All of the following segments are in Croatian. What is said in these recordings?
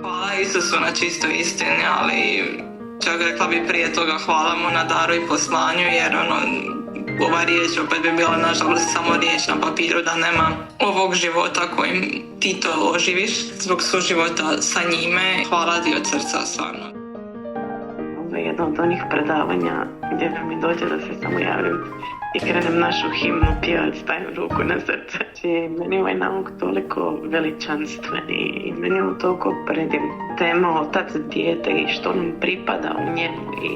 Hvala Isusu na čistoj istini, ali čak rekla bi prije toga hvala mu na daru i poslanju, jer ova riječ opet bi bila nažalost samo riječ na papiru, da nema ovog života kojim ti to oživiš zbog suživota sa njime. Hvala ti od srca, stvarno. Ovo je jedno od onih predavanja gdje mi dođe da se samo javim i krenem našu himnu pjevati, stavim ruku na srce. Meni je ovaj nauk toliko veličanstven i meni je toliko predivan. Tema otac, dijete i što nam pripada u njemu i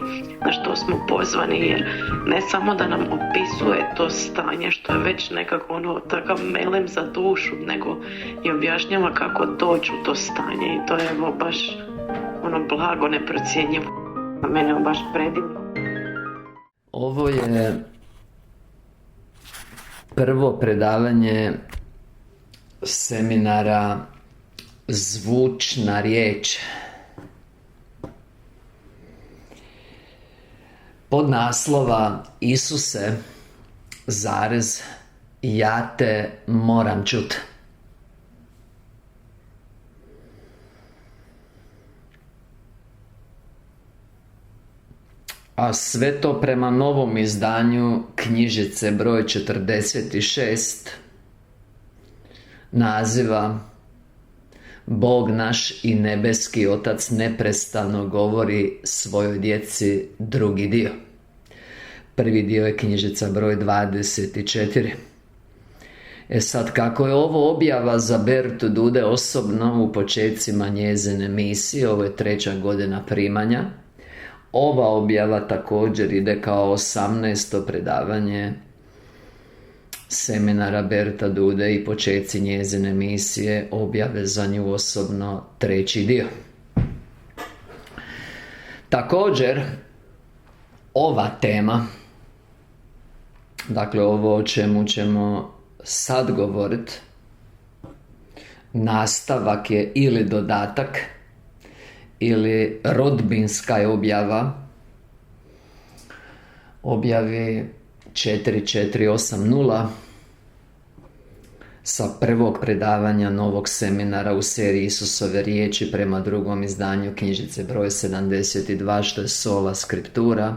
na što smo pozvani, jer ne samo da nam opisuje to stanje što je već nekako takav melem za dušu, nego i objašnjava kako doći u to stanje i to je baš blago neprocjenjivo. A mene je baš predivno. Ovo je prvo predavanje seminara Zvučna riječ. Pod naslova Isuse, zarez, ja te moram čut. A sve to prema novom izdanju knjižice broj 46, naziva Bog naš i nebeski Otac neprestano govori svojoj djeci, drugi dio. Prvi dio je knjižica broj 24. Sad, kako je ovo objava za Bertu Dude osobno u početcima njezine misije, ovo je 3. godina primanja, ova objava također ide kao 18. predavanje seminara Berta Dude i početci njezine misije, objave za nju osobno 3. dio. Također, ova tema, dakle ovo o čemu ćemo sad govoriti, nastavak je ili dodatak ili rodbinska je objavi 4480 sa prvog predavanja novog seminara u seriji Isusove riječi prema drugom izdanju knjižice broj 72, što je sola scriptura.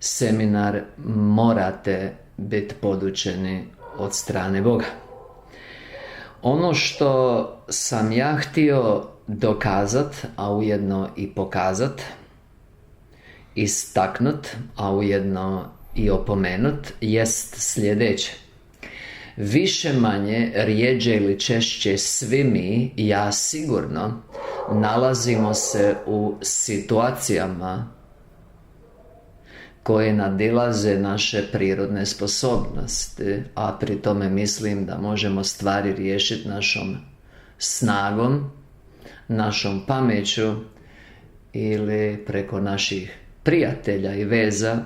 Seminar morate biti podučeni od strane Boga. Ono što sam ja htio dokazat, a ujedno i pokazat, istaknut, a ujedno i opomenut, jest sljedeće. Više manje, rijeđe ili češće, svi mi, ja sigurno, nalazimo se u situacijama koje nadilaze naše prirodne sposobnosti, a pri tome mislim da možemo stvari riješiti našom snagom, našom pameću ili preko naših prijatelja i veza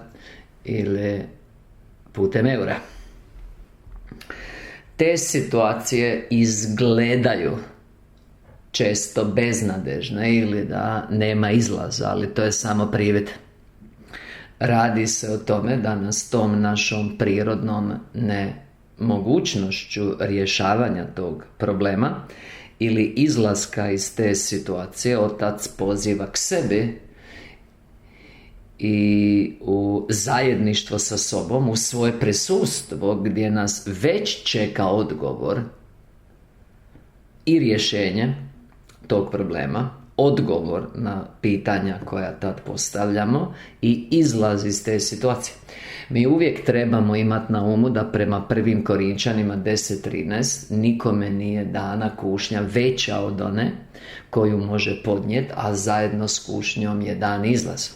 ili putem eura. Te situacije izgledaju često beznadežne ili da nema izlaza, ali to je samo privid. Radi se o tome da nas tom našom prirodnom nemogućnošću rješavanja tog problema ili izlaska iz te situacije Otac poziva k sebi i u zajedništvo sa sobom, u svoje prisustvo gdje nas već čeka odgovor i rješenje tog problema, odgovor na pitanja koja tad postavljamo i izlaz iz te situacije. Mi uvijek trebamo imati na umu da prema prvim Korinčanima 10.13 nikome nije dana kušnja veća od one koju može podnijeti, a zajedno s kušnjom je dan izlaz.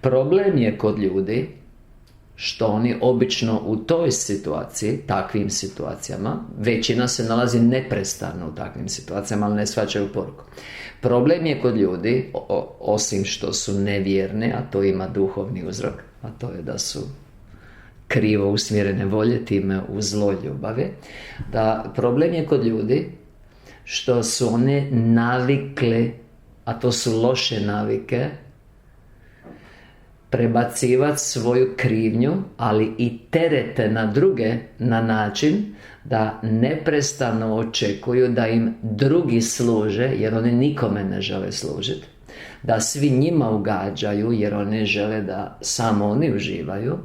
Problem je kod ljudi što oni obično u toj situaciji, takvim situacijama, većina se nalazi neprestano u takvim situacijama, ali ne shvaćaju poruku. Problem je kod ljudi, osim što su nevjerni, a to ima duhovni uzrok, a to je da su krivo usmjerene volje, time u zlo ljubavi, da problem je kod ljudi što su one navikle, a to su loše navike, prebacivati svoju krivnju, ali i terete na druge na način da neprestano očekuju da im drugi služe, jer oni nikome ne žele služiti, da svi njima ugađaju, jer oni žele da samo oni uživaju,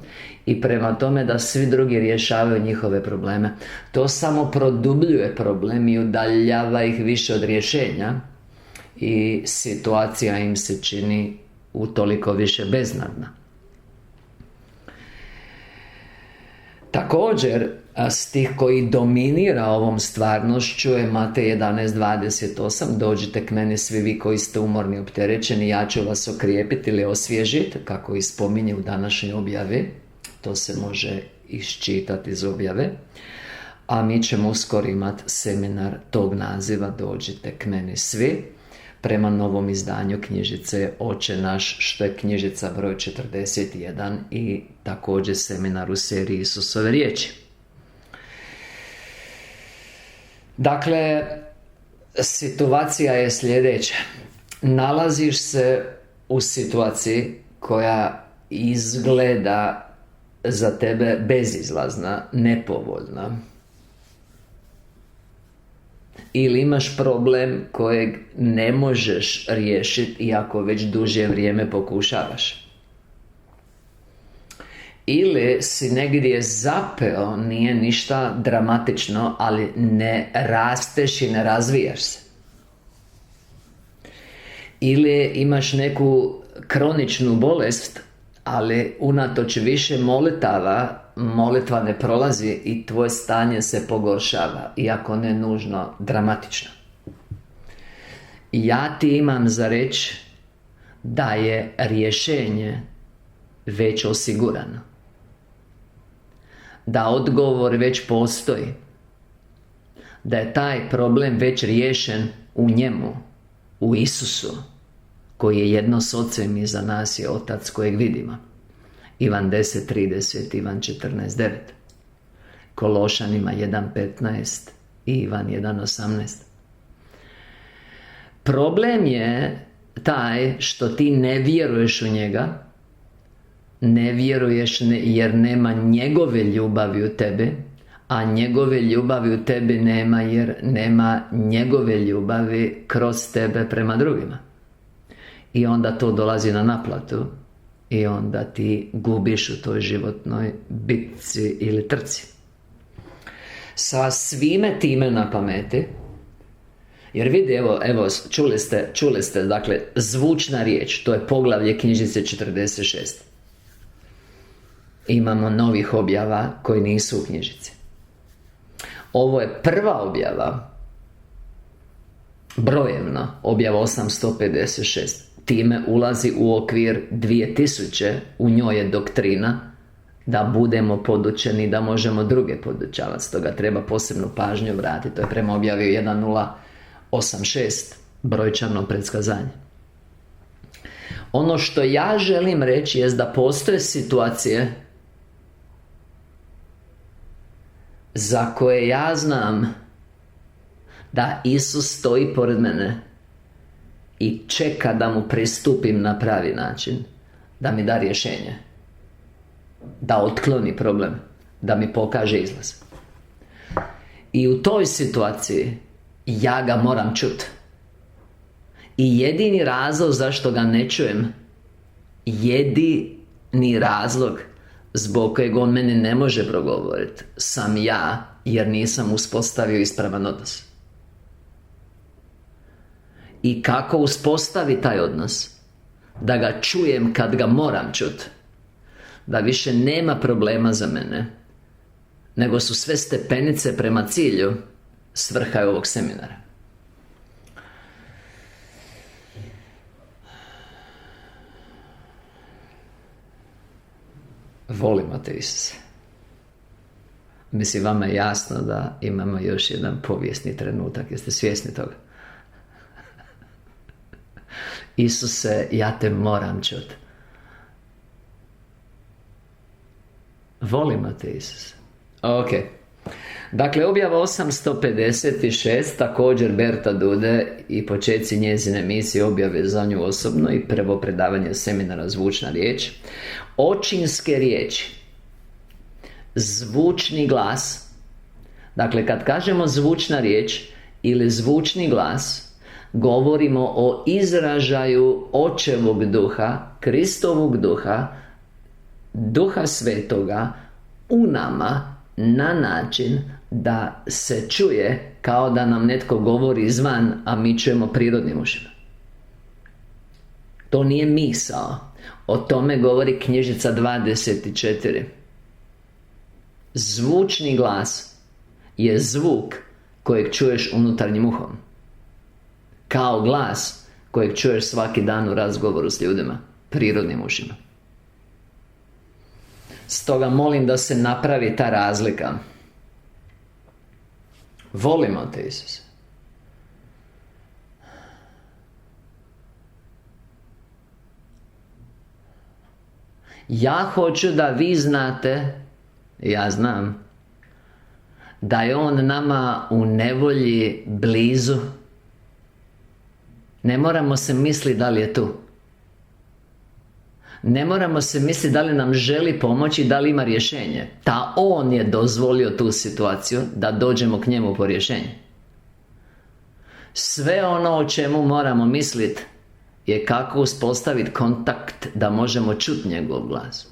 i prema tome da svi drugi rješavaju njihove probleme. To samo produbljuje problem i udaljava ih više od rješenja, i situacija im se čini utoliko više beznadna. Također, stih koji dominira ovom stvarnošću je Matej 11.28. Dođite k meni svi vi koji ste umorni i opterećeni, ja ću vas okrijepiti ili osvježiti, kako i spominje u današnjoj objavi. To se može iščitati iz objave. A mi ćemo uskoro imati seminar tog naziva, Dođite k meni svi, prema novom izdanju knjižice Oče naš, što je knjižica broj 41, i također seminar u seriji Isusove riječi. Dakle, situacija je sljedeća. Nalaziš se u situaciji koja izgleda za tebe bezizlazna, nepovoljna. Ili imaš problem kojeg ne možeš riješiti iako već duže vrijeme pokušavaš. Ili si negdje zapeo, nije ništa dramatično, ali ne rasteš i ne razvijaš se. Ili imaš neku kroničnu bolest, ali unatoč više molitava, molitva ne prolazi i tvoje stanje se pogoršava, iako ne nužno dramatično. Ja ti imam za reći da je rješenje već osigurano, da odgovor već postoji, da je taj problem već riješen u njemu, u Isusu, koji je jedno s Ocem i za nas je Otac kojeg vidimo. Ivan 10.30, Ivan 14.9, Kološanima 1.15 i Ivan 1.18. Problem je taj što ti ne vjeruješ u njega, ne vjeruješ jer nema njegove ljubavi u tebi, a njegove ljubavi u tebi nema jer nema njegove ljubavi kroz tebe prema drugima. I onda to dolazi na naplatu i onda ti gubiš u toj životnoj bitci ili trci. Sa svime time na pameti, jer vidi, evo čuli ste, dakle, zvučna riječ, to je poglavlje knjižice 46. Imamo novih objava koji nisu u knjižici. Ovo je prva objava, brojevno, objava 856. Time ulazi u okvir 2000, u njoj je doktrina da budemo podučeni, da možemo druge podučavati. Stoga treba posebnu pažnju vratiti. To je prema objavi 1086, brojčano predskazanje. Ono što ja želim reći je da postoje situacije za koje ja znam da Isus stoji pored mene i čeka da mu pristupim na pravi način, da mi da rješenje, da otkloni problem, da mi pokaže izlaz. I u toj situaciji ja ga moram čuti. I jedini razlog zašto ga ne čujem, jedini razlog zbog kojeg on meni ne može progovoriti, sam ja, jer nisam uspostavio ispravan odnos. I kako uspostavi taj odnos? Da ga čujem kad ga moram čuti. Da više nema problema za mene, nego su sve stepenice prema cilju. Svrha je ovog seminara. Volimo te, Isuse. Mislim, vama je jasno da imamo još jedan povijesni trenutak. Jeste svjesni toga? Isuse, ja te moram čuti. Volimo te, Isuse. Ok. Dakle, objava 856, također Berta Dude i počeci njezine emisije objave za nju osobno i prvo predavanje seminara Zvučna riječ. Očinske riječi, zvučni glas. Dakle, kad kažemo zvučna riječ ili zvučni glas, govorimo o izražaju Očevog duha, Kristovog duha, Duha Svetoga u nama na način da se čuje kao da nam netko govori izvan, a mi čujemo prirodnim ušima. To nije misao. O tome govori knjižica 24. Zvučni glas je zvuk kojeg čuješ unutarnjim uhom, kao glas kojeg čuješ svaki dan u razgovoru s ljudima, prirodnim ušima. Stoga molim da se napravi ta razlika. Volimo te, Isuse. Ja hoću da vi znate, ja znam, da je On nama u nevolji blizu. Ne moramo se misliti da li je tu. Ne moramo se misliti da li nam želi pomoći, da li ima rješenje. On je dozvolio tu situaciju da dođemo k njemu po rješenje. Sve ono o čemu moramo misliti je kako uspostaviti kontakt da možemo čuti njegov glas.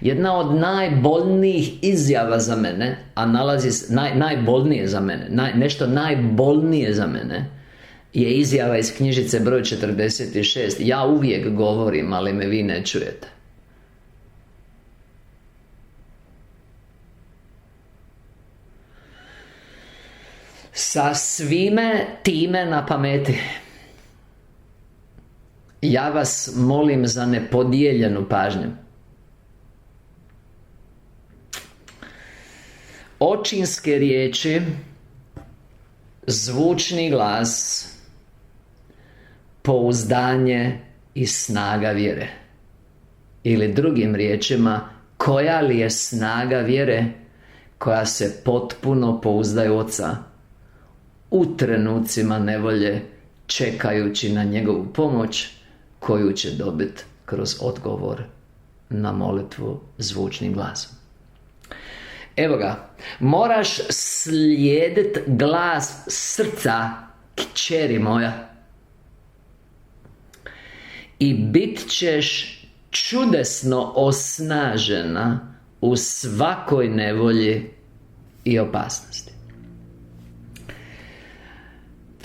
Jedna od najbolnijih izjava za mene, a najbolnije za mene, nešto najbolnije za mene, je izjava iz knjižice broj 46. Ja uvijek govorim, ali me vi ne čujete. Sa svime time na pameti, ja vas molim za nepodijeljenu pažnju. Očinske riječi, zvučni glas, pouzdanje i snaga vjere. Ili drugim riječima, koja li je snaga vjere koja se potpuno pouzdaje u Oca u trenucima nevolje, čekajući na njegovu pomoć koju će dobiti kroz odgovor na molitvu zvučnim glasom. Evo ga, moraš slijediti glas srca, kćeri moja, i bit ćeš čudesno osnažena u svakoj nevolji i opasnosti.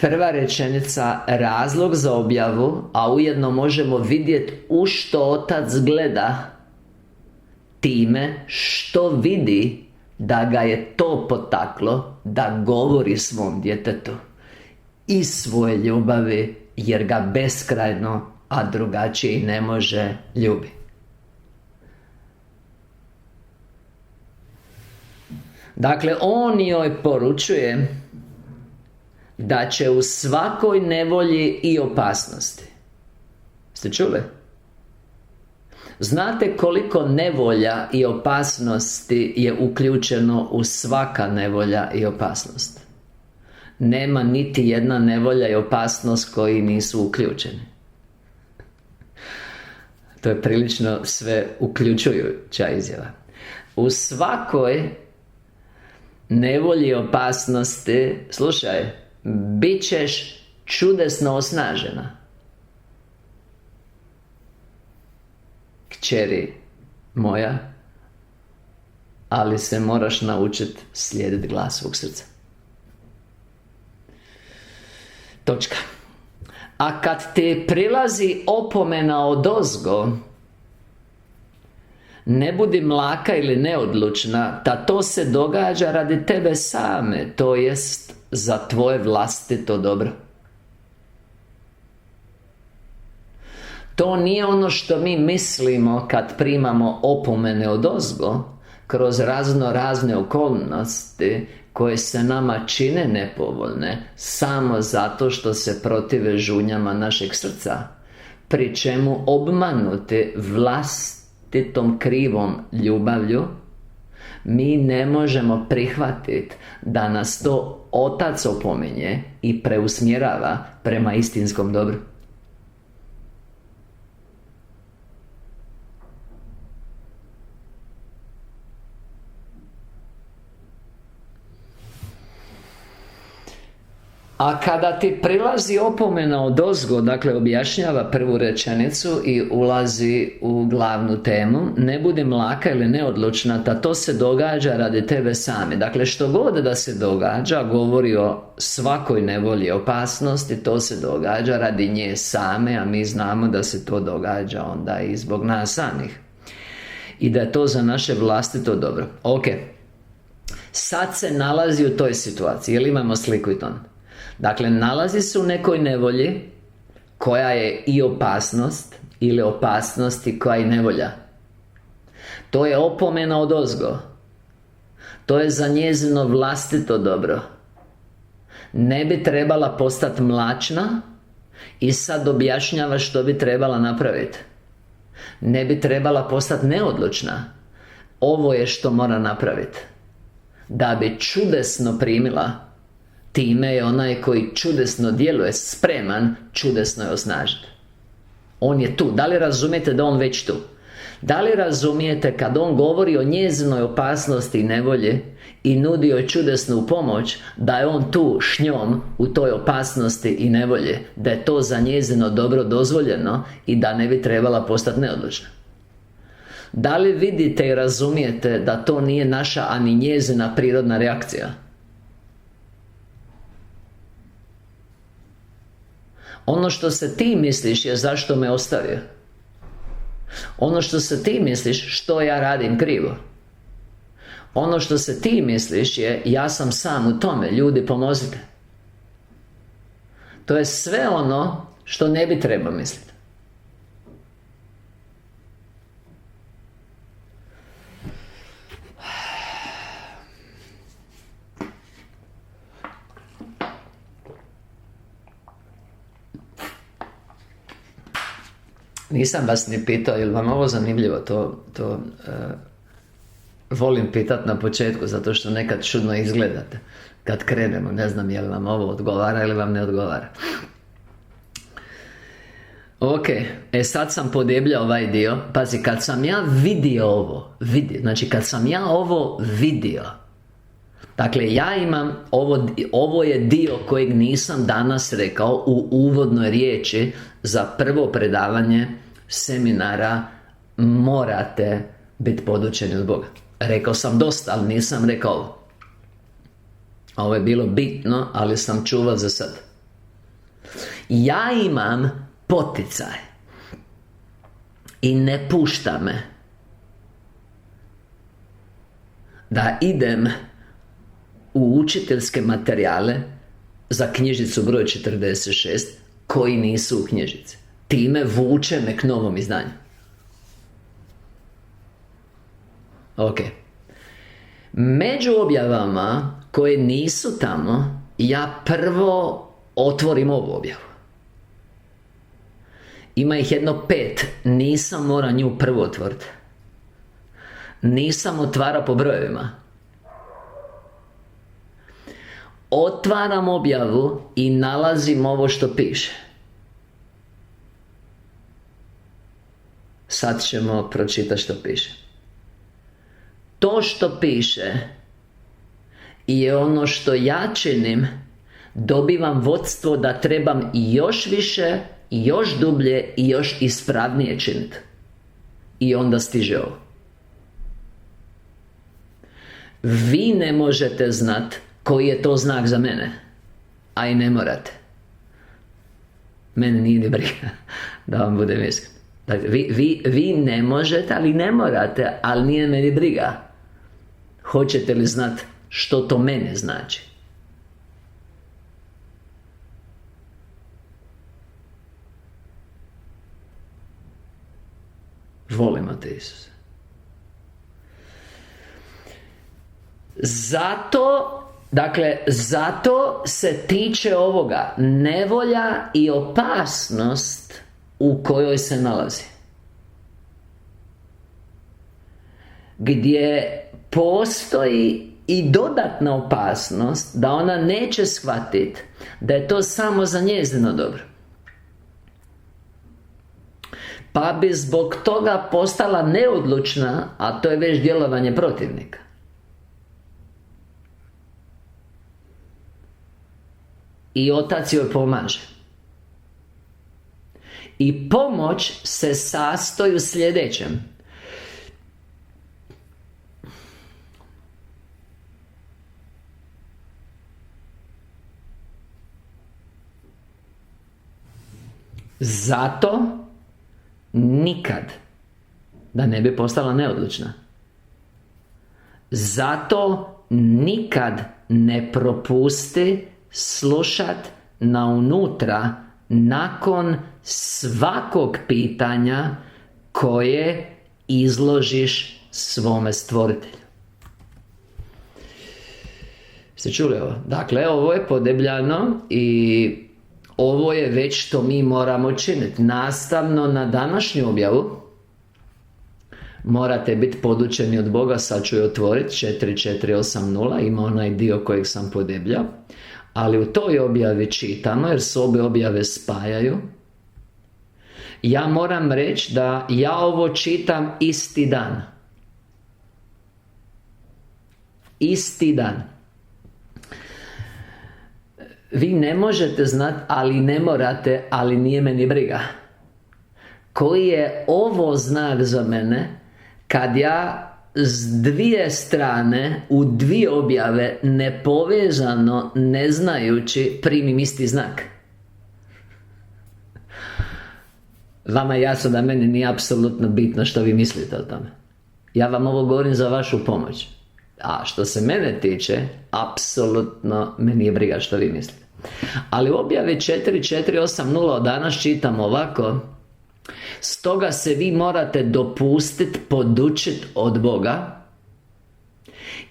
Prva rečenica, razlog za objavu, a ujedno možemo vidjeti u što Otac gleda, time što vidi da ga je to potaklo da govori svom djetetu iz svoje ljubavi, jer ga beskrajno, a drugačije i ne može, ljubi. Dakle, on joj poručuje da će u svakoj nevolji i opasnosti. Ste čuli? Znate koliko nevolja i opasnosti je uključeno u svaka nevolja i opasnost? Nema niti jedna nevolja i opasnost koji nisu uključeni. To je prilično sve uključujuća izjava. U svakoj nevolji i opasnosti, slušaj, bit ćeš čudesno osnažena. Kćeri moja, ali se moraš naučiti slijediti glas svog srca. Točka. A kad te prilazi opomena odozgo, ne budi mlaka ili neodlučna, da to se događa radi tebe same, to jest za tvoje vlastito dobro. To nije ono što mi mislimo kad primamo opomene odozgo, kroz razne okolnosti koje se nama čine nepovoljne samo zato što se protive žunjama našeg srca, pri čemu obmanuti vlastitom krivom ljubavlju Mi ne možemo prihvatiti da nas to Otac opominje i preusmjerava prema istinskom dobru. A kada ti prilazi opomena odozgo, dakle objašnjava prvu rečenicu i ulazi u glavnu temu, ne budi mlaka ili neodlučna, da to se događa radi tebe same. Dakle, što god da se događa, govori o svakoj nevolji i opasnosti, to se događa radi nje same, a mi znamo da se to događa onda i zbog nas samih. I da je to za naše vlastito dobro. Ok, sad se nalazi u toj situaciji, jel imamo sliku i ton? Dakle, nalazi se u nekoj nevolji koja je i opasnost, ili opasnost i koja je nevolja. To je opomena odozgo. To je za njezino vlastito dobro. Ne bi trebala postati mlačna i sad objašnjava što bi trebala napraviti. Ne bi trebala postati neodlučna. Ovo je što mora napraviti. Da bi čudesno primila. Time je onaj koji čudesno djeluje spreman čudesno je osnažiti. On je tu. Da li razumijete da on već tu? Da li razumijete kad on govori o njezinoj opasnosti i nevolji i nudi joj čudesnu pomoć, da je on tu s njom u toj opasnosti i nevolji, da je to za njezino dobro dozvoljeno i da ne bi trebala postati neodlučna? Da li vidite i razumijete da to nije naša ani njezina prirodna reakcija? Ono što se ti misliš je zašto me ostavio. Ono što se ti misliš što ja radim krivo. Ono što se ti misliš je ja sam sam u tome, ljudi pomozite. To je sve ono što ne bi trebao misliti. Nisam vas ni pitao, je li vam ovo zanimljivo, volim pitat na početku, zato što nekad čudno izgledate. Kad krenemo, ne znam je li vam ovo odgovara ili vam ne odgovara. Ok, sad sam podebljao ovaj dio. Pazi, kad sam ja vidio ovo, znači kad sam ja ovo vidio, dakle, ja imam, ovo je dio kojeg nisam danas rekao u uvodnoj riječi za prvo predavanje seminara morate biti podučeni od Boga. Rekao sam dosta, ali nisam rekao ovo. Ovo je bilo bitno, ali sam čuvao za sad. Ja imam poticaj i ne pušta me da idem u učiteljske materijale za knjižicu broj 46 koji nisu u knjižici. Time vuče me k novom izdanju. Ok. Među objavama koje nisu tamo, ja prvo otvorim ovu objavu. Ima ih jedno 5. Nisam mora nju prvo otvoriti. Nisam otvara po brojevima. Otvaram objavu i nalazim ovo što piše. Sad ćemo pročitati što piše. To što piše je ono što ja činim. Dobivam vodstvo da trebam i još više, i još dublje, i još ispravnije činiti. I onda stiže ovo. Vi ne možete znati koji je to znak za mene, a i ne morate. Mene nije ni briga, da vam budem iskren. Dakle, vi ne možete, ali ne morate, ali nije meni briga. Hoćete li znati što to mene znači? Volimo te, Isuse. Zato se tiče ovoga nevolja i opasnost u kojoj se nalazi. gdje postoji i dodatna opasnost da ona neće shvatiti da je to samo za njezino dobro, pa bi zbog toga postala neodlučna, a to je već djelovanje protivnika. I otac joj pomaže. I pomoć se sastoji u sljedećem: zato nikad, da ne bi postala neodlučna, zato nikad ne propusti slušat na unutra nakon svakog pitanja koje izložiš svome stvoritelju. Ste čuli ovo? Dakle, ovo je podebljano i ovo je već što mi moramo činiti. Nastavno na današnju objavu morate biti podučeni od Boga. Sad ću je otvoriti 4480. Ima onaj dio kojeg sam podebljao. Ali u toj objavi čitamo, jer se obje objave spajaju. Ja moram reći da ja ovo čitam isti dan. Isti dan. Vi ne možete znati, ali ne morate, ali nije meni briga. Koji je ovo znak za mene kad ja s dvije strane u dvije objave nepovezano, ne znajući, primim isti znak? Vama je jasno da meni nije apsolutno bitno što vi mislite o tome. Ja vam ovo govorim za vašu pomoć. A što se mene tiče, apsolutno me nije briga što vi mislite. Ali u objavi 4480 danas čitam ovako: stoga se vi morate dopustiti podučiti od Boga,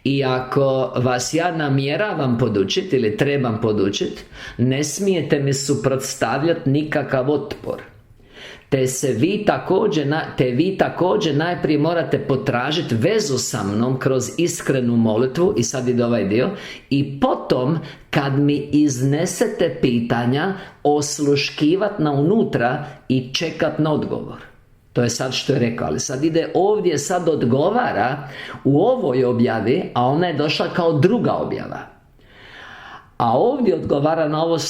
i ako vas ja namjeravam podučiti ili trebam podučiti, ne smijete mi suprotstavljati nikakav otpor. Te vi također najprije morate potražiti vezu sa mnom kroz iskrenu molitvu. I sad ide ovaj dio: i potom kad mi iznesete pitanja, osluškivat na unutra i čekat na odgovor. To je sad što je rekao, ali sad ide ovdje, sad odgovara u ovoj objavi, a ona je došla kao druga objava. A ovdje odgovara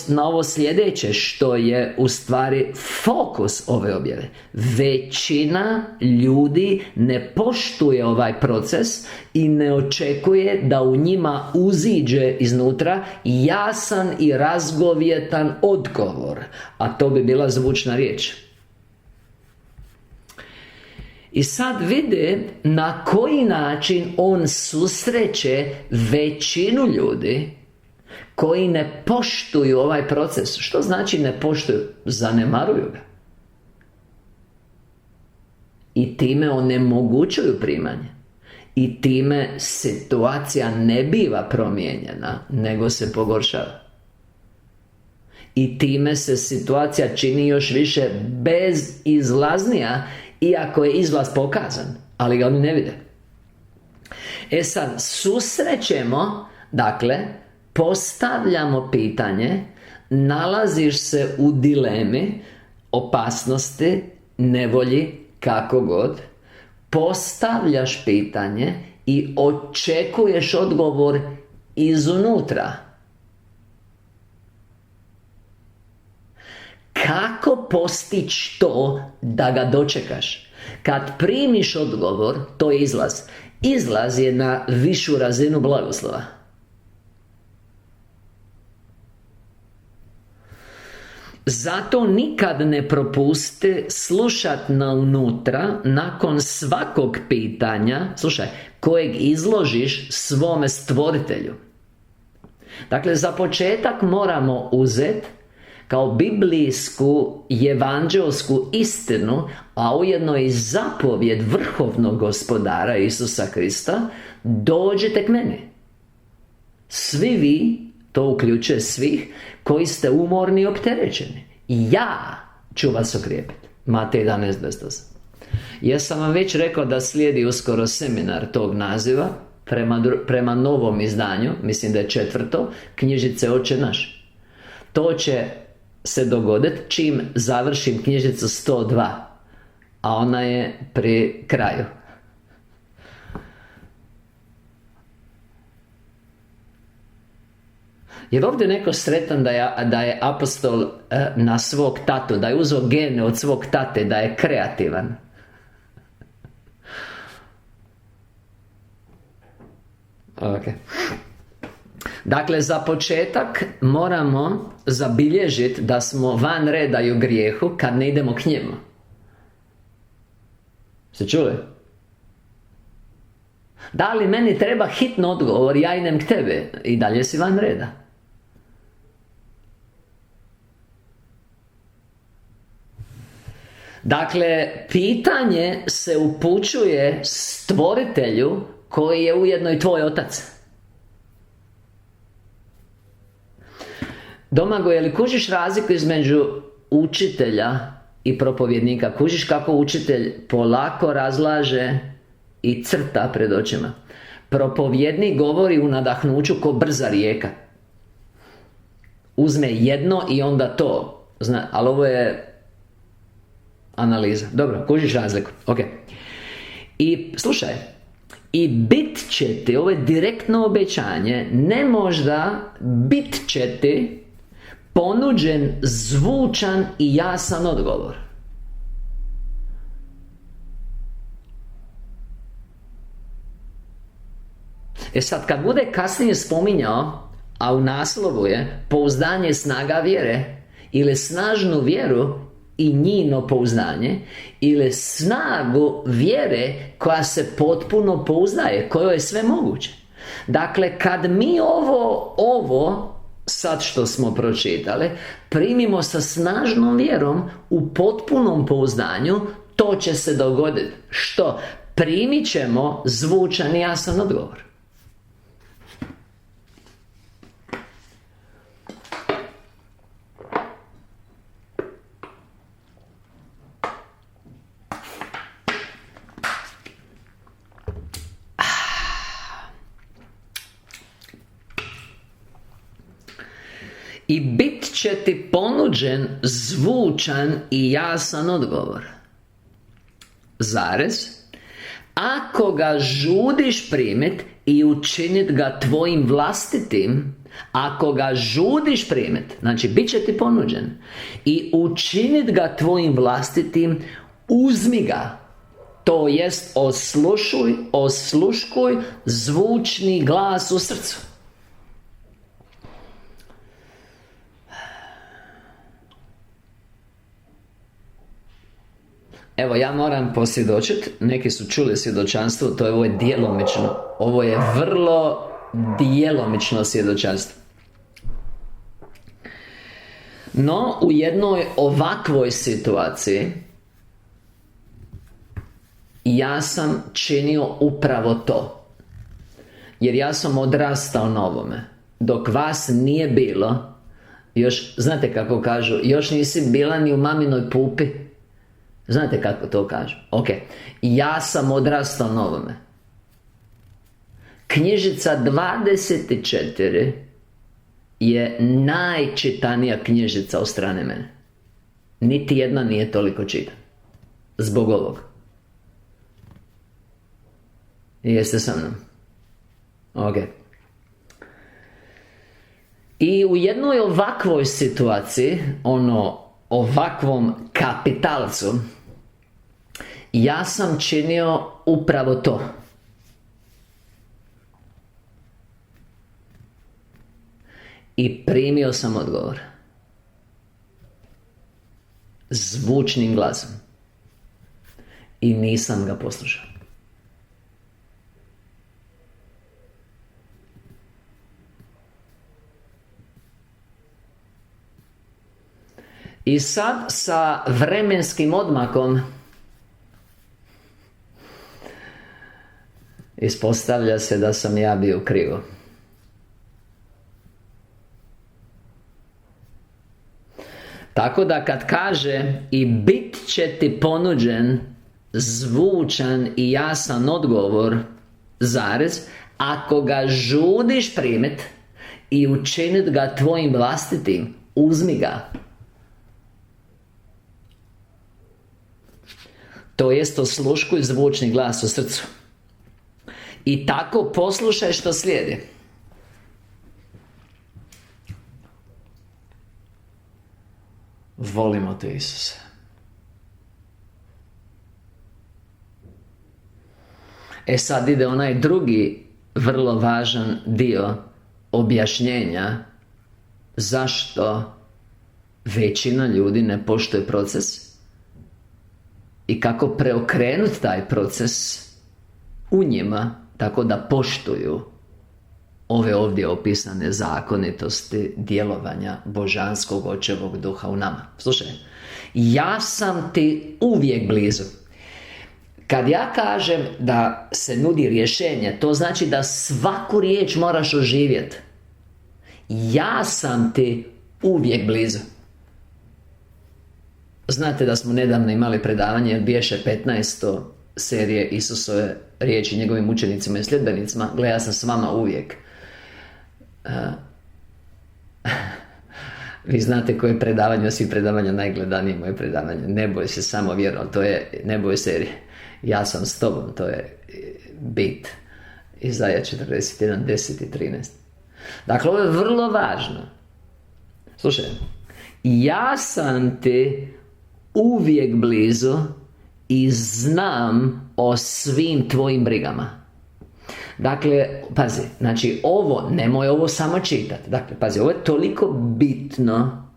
na ovo sljedeće, što je u stvari fokus ove objave. Većina ljudi ne poštuje ovaj proces i ne očekuje da u njima uziđe iznutra jasan i razgovjetan odgovor, a to bi bila zvučna riječ. I sad vide na koji način on susreće većinu ljudi koji ne poštuju ovaj proces. Što znači ne poštuju? Zanemaruju ga. I time onemogućuju primanje. I time situacija ne biva promijenjena, nego se pogoršava. I time se situacija čini još više bezizlaznija, iako je izlaz pokazan, ali ga oni ne vide. E sad, susrećemo, dakle, postavljamo pitanje, nalaziš se u dilemi, opasnosti, nevolji, kako god, postavljaš pitanje i očekuješ odgovor izunutra. Kako postići to da ga dočekaš? Kad primiš odgovor, to je izlaz. Izlaz je na višu razinu blagoslova. Zato nikad ne propusti slušat na unutra nakon svakog pitanja, slušaj, kojeg izložiš svome stvoritelju. Dakle, za početak moramo uzeti kao biblijsku, evanđelsku istinu, a ujedno i zapovjed vrhovnog gospodara Isusa Krista: dođite k meni. Svi vi, to uključuje svih, koji ste umorni i opterećeni, ja ću vas okrijepiti. Matej 11:28. Jesam vam već rekao da slijedi uskoro seminar tog naziva prema novom izdanju, mislim da je 4. knjižice Oče naš. To će se dogoditi čim završim knjižicu 102, a ona je pri kraju. Jer ovdje neko sretan da je apostol na svog tatu, da je uzeo gene od svog tate, da je kreativan. Okay. Dakle, za početak moramo zabilježiti da smo van reda i u grijehu kad ne idemo k njemu. Ste čuli? Da li meni treba hitno odgovor, ja idem k tebe, i dalje si van reda. Dakle, pitanje se upućuje stvoritelju koji je ujedno i tvoj otac. Domagoj, je li kužiš razliku između učitelja i propovjednika? Kužiš kako učitelj polako razlaže i crta pred očima? Propovjednik govori u nadahnuću ko brza rijeka. Uzme jedno i onda to. Ali ovo je analiza. Dobro, kužiš razliku. Ok. I slušaj, i bit će ti, ovo je direktno obećanje, ne možda, bit će ti ponuđen zvučan i jasan odgovor. Sad, kad bude kasnije spominjao, a u naslovu je pouzdanje snaga vjere, ili snažnu vjeru i njino pouzdanje, ili snagu vjere koja se potpuno pouzdaje, kojoj je sve moguće. Dakle, kad mi ovo sad što smo pročitali primimo sa snažnom vjerom u potpunom pouzdanju, to će se dogoditi. Što? Primit ćemo zvučan i jasan odgovor. I bit će ti ponuđen zvučan i jasan odgovor. Zarez. Ako ga žudiš primit i učinit ga tvojim vlastitim, ako ga žudiš primit, znači bit će ti ponuđen, i učinit ga tvojim vlastitim, uzmi ga. To jest osluškuj zvučni glas u srcu. Evo, ja moram posvjedočiti, neki su čuli svjedočanstvo, ovo je djelomično, ovo je vrlo djelomično svjedočanstvo. No, u jednoj ovakvoj situaciji ja sam činio upravo to. Jer ja sam odrastao na ovome. Dok vas nije bilo, još, znate kako kažu, još nisi bila ni u maminoj pupi. Znate kako to kažu? Ok. Ja sam odrastao na ovome. Knjižica 24 je najčitanija knjižica od strane mene. Niti jedna nije toliko čitana. Zbog ovog. Jeste sa mnom? Ok. I u jednoj ovakvoj situaciji, ovakvom kapitalcu, ja sam činio upravo to. I primio sam odgovor. Zvučnim glasom. I nisam ga poslušao. I sad sa vremenskim odmakom ispostavlja se da sam ja bio krivo. Tako da kad kaže i bit će ti ponuđen zvučan i jasan odgovor, zarez, ako ga žudiš primit i učinit ga tvojim vlastitim, uzmi ga. To jest osluškuj zvučni glas u srcu. I tako poslušaj što slijedi. Volimo te, Isuse. Sad ide onaj drugi vrlo važan dio objašnjenja zašto većina ljudi ne poštuje proces i kako preokrenuti taj proces u njima tako da poštuju ove ovdje opisane zakonitosti djelovanja božanskog očevog duha u nama. Slušaj, ja sam ti uvijek blizu. Kad ja kažem da se nudi rješenje, to znači da svaku riječ moraš oživjeti. Ja sam ti uvijek blizu. Znate da smo nedavno imali predavanje, jer biješe 15. serije Isusove riječi njegovim učenicima i sljedbenicima. Gle, ja sam s vama uvijek. Vi znate koje je predavanje, od svih predavanja najgledanije moje predavanje. Ne boj se, samo vjerno, to je, ne boj serije. Ja sam s tobom, to je bit. Izaja 41, 10 i 13. Dakle, ovo je vrlo važno. Slušaj, ja sam ti uvijek blizu i znam o svim tvojim brigama. Dakle, pazi, znači ovo, nemoj ovo samo čitati. Dakle, pazi, ovo je toliko bitno.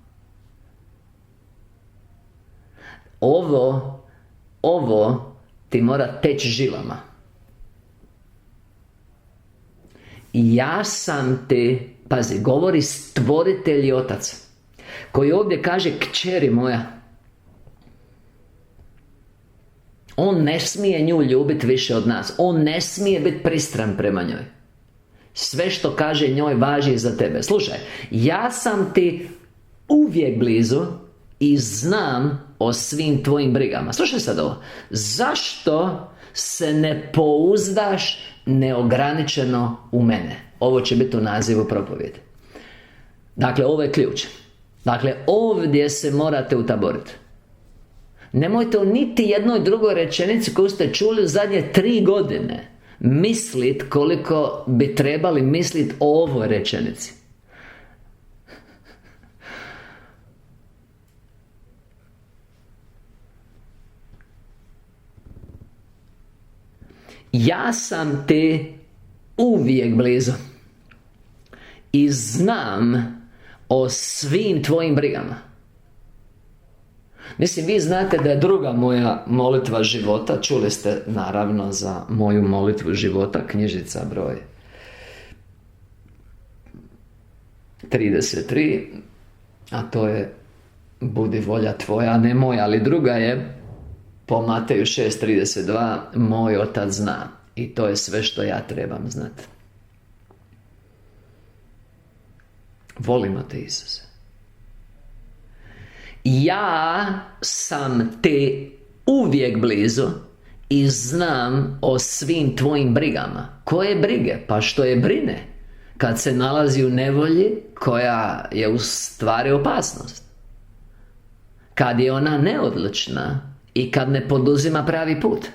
Ovo ti mora teći žilama. Ja sam ti, pazi, govori stvoritelj i otac, koji ovdje kaže kćeri moja. On ne smije nju ljubiti više od nas. On ne smije biti pristran prema njoj. Sve što kaže njoj važi za tebe. Slušaj, ja sam ti uvijek blizu i znam o svim tvojim brigama. Slušaj sad ovo. Zašto se ne pouzdaš neograničeno u mene? Ovo će biti u nazivu propovjedi. Dakle, ovo je ključ. Dakle, ovdje se morate utaboriti. Nemojte u niti jednoj drugoj rečenici koju ste čuli u zadnje 3 godine mislit koliko bi trebali mislit o ovoj rečenici. Ja sam ti uvijek blizu i znam o svim tvojim brigama. Mislim, vi znate da je druga moja molitva života, čuli ste naravno za moju molitvu života, knjižica broj 33, a to je budi volja tvoja, a ne moja, ali druga je po Mateju 6.32, moj otac zna. I to je sve što ja trebam znati. Volimo te, Isuse. Ja sam te uvijek blizu i znam o svim tvojim brigama. Koje brige? Pa što je brine kad se nalazi u nevolji koja je u stvari opasnost. Kad je ona neodlučna i kad ne poduzima pravi put.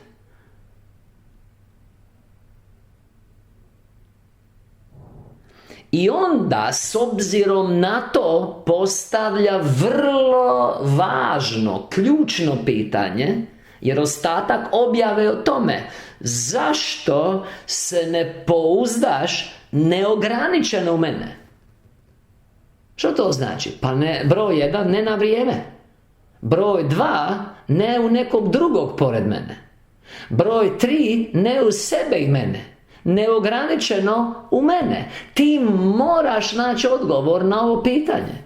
I onda, s obzirom na to, postavlja vrlo važno, ključno pitanje, jer ostatak objave o tome: zašto se ne pouzdaš neograničeno u mene? Što to znači? Pa ne, broj 1, ne na vrijeme. Broj 2, ne u nekog drugog pored mene. Broj 3, ne u sebe i mene. Neograničeno u mene. Ti moraš naći odgovor na ovo pitanje.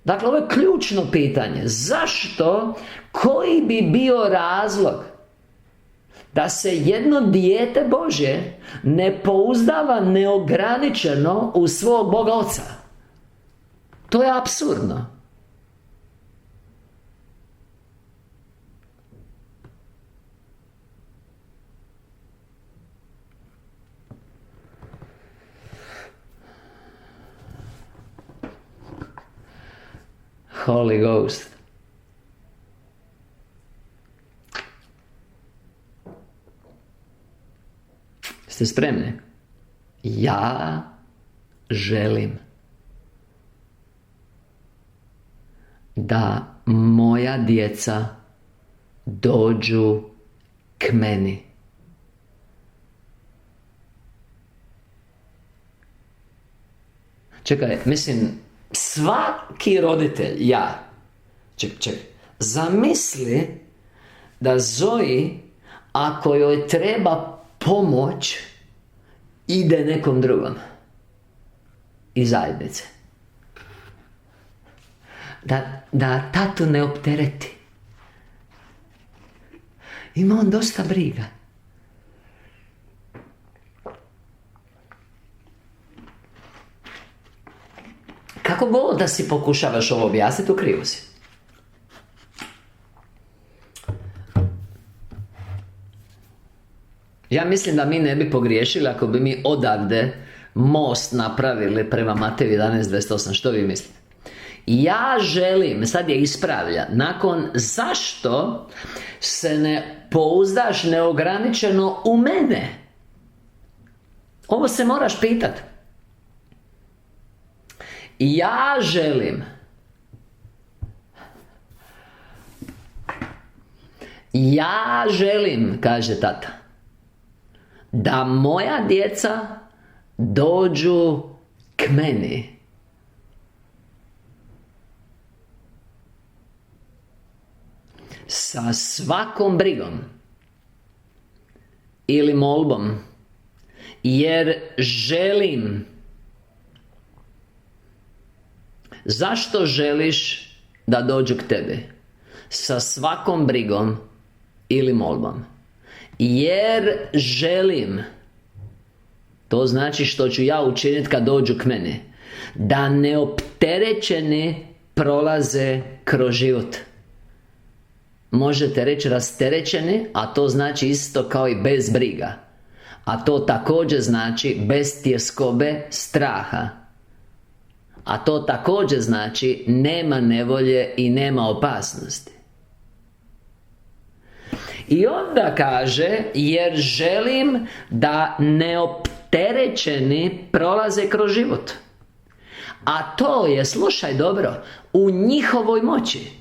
Dakle, ovo je ključno pitanje. Zašto? Koji bi bio razlog da se jedno dijete Božje ne pouzdava neograničeno u svog Boga Oca? To je apsurdno. Holy Ghost. Ste spremni? Ja želim da moja djeca dođu k meni. Čekaj, mislim, svaki roditelj, čekaj, zamisli da Zoji, ako joj treba pomoć, ide nekom drugom iz zajednice. Da tatu ne optereti. Ima on dosta briga. Kako god da si pokušavaš ovo objasniti, u krivu si. Ja mislim da mi ne bi pogriješili ako bi mi odavde most napravili prema Mateju 11.28. Što vi mislite? Ja želim, sad je ispravlja, nakon zašto se ne pouzdaš neograničeno u mene? Ovo se moraš pitati. Ja želim, kaže tata, da moja djeca dođu k meni. Sa svakom brigom ili molbom, jer želim. Zašto želiš da dođu k tebi? Sa svakom brigom ili molbom. Jer želim. To znači što ću ja učiniti kad dođu k meni. Da neopterećeni prolaze kroz život. Možete reći rasterećeni, a to znači isto kao i bez briga. A to također znači bez tjeskobe straha. A to također znači nema nevolje i nema opasnosti. I onda kaže, jer želim da neopterećeni prolaze kroz život. A to je, slušaj dobro, u njihovoj moći.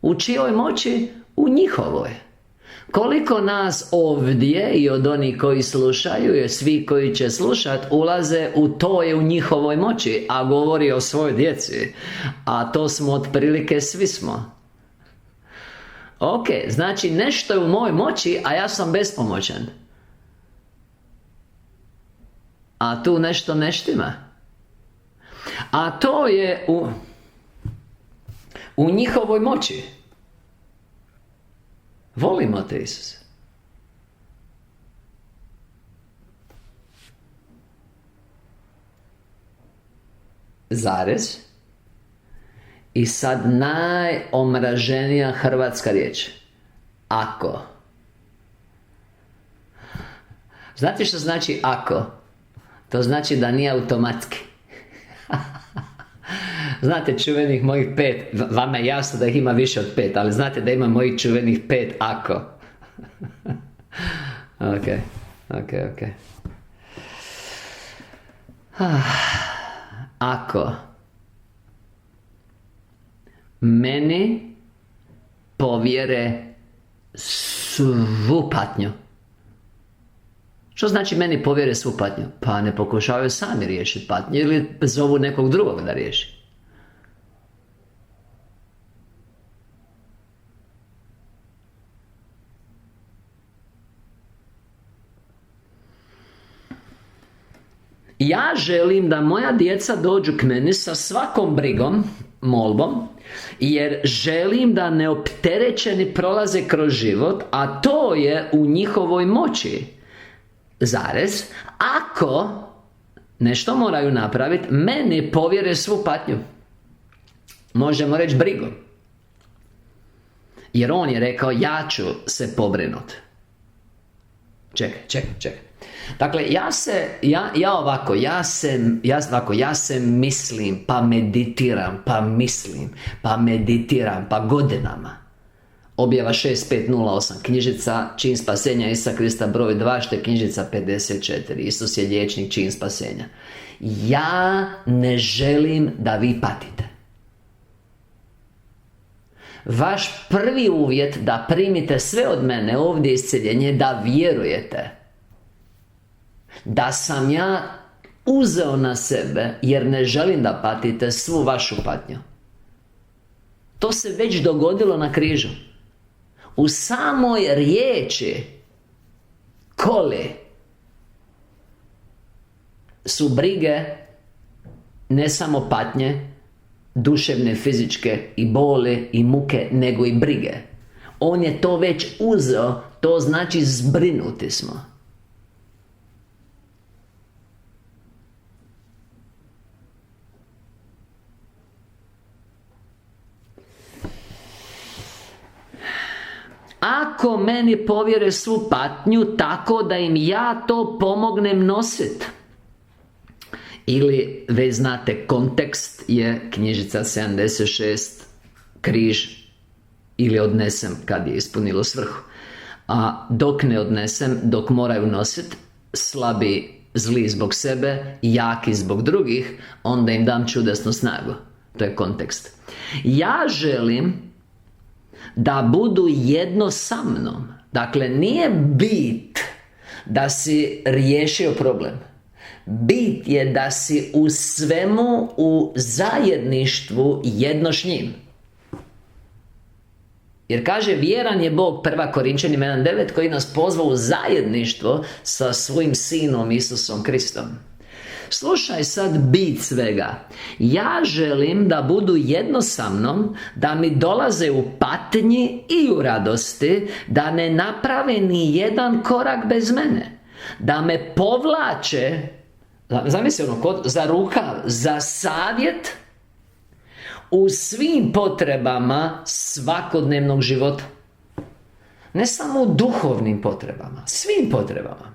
U čijoj moći? U njihovoj. Koliko nas ovdje i od onih koji slušaju i svi koji će slušat ulaze u to je u njihovoj moći, a govori o svojoj djeci. A to smo otprilike svi smo. Ok, znači nešto je u mojoj moći, a ja sam bespomoćan. A tu nešto ne štima. A to je u njihovoj moći. Volimo te, Isuse. Zarez. I sad najomraženija hrvatska riječ. Ako. Znate što znači ako? To znači da nije automatski. Znate čuvenih mojih 5, vama je jasno da ih ima više od 5, ali znate da ima mojih čuvenih 5 ako. Ok. Ako meni povjere svu patnju. Što znači meni povjere svu patnju? Pa ne pokušavaju sami riješiti patnju ili zovu nekog drugog da riješi. Ja želim da moja djeca dođu k meni sa svakom brigom, molbom, jer želim da neopterećeni prolaze kroz život, a to je u njihovoj moći. Zarez, ako nešto moraju napraviti, meni povjere svu patnju. Možemo reći brigu. Jer on je rekao, ja ću se pobrinuti. Čekaj. Dakle, ja se mislim, pa meditiram, pa godinama. Objava 6508, knjižica Čin spasenja Isusa Krista broj 2, što je knjižica 54. Isus je liječnik, čin spasenja. Ja ne želim da vi patite. Vaš prvi uvjet da primite sve od mene ovdje isceljenje, da vjerujete da sam ja uzeo na sebe, jer ne želim da patite svu vašu patnju. To se već dogodilo na križu. U samoj riječi koli su brige, ne samo patnje, duševne, fizičke i boli i muke, nego i brige. On je to već uzeo, to znači zbrinuti smo. Ako meni povjere svu patnju tako da im ja to pomognem nositi. Ili, već znate, kontekst je knjižica 76, križ, ili odnesem kad je ispunilo svrhu. A dok ne odnesem, dok moraju nositi, slabi, zli zbog sebe, jaki zbog drugih, onda im dam čudesnu snagu. To je kontekst. Ja želim da budu jedno sa mnom. Dakle, nije bit da si riješio problem. Bit je da si u svemu, u zajedništvu jedno s njim. Jer kaže, vjeran je Bog, 1. Korinčanima 1.9, koji nas pozva u zajedništvo sa svojim Sinom Isusom Kristom. Slušaj sad bit svega. Ja želim da budu jedno sa mnom, da mi dolaze u patnji i u radosti, da ne naprave ni jedan korak bez mene, da me povlače, zamisli ono, za rukav, za savjet u svim potrebama svakodnevnog života. Ne samo u duhovnim potrebama, svim potrebama.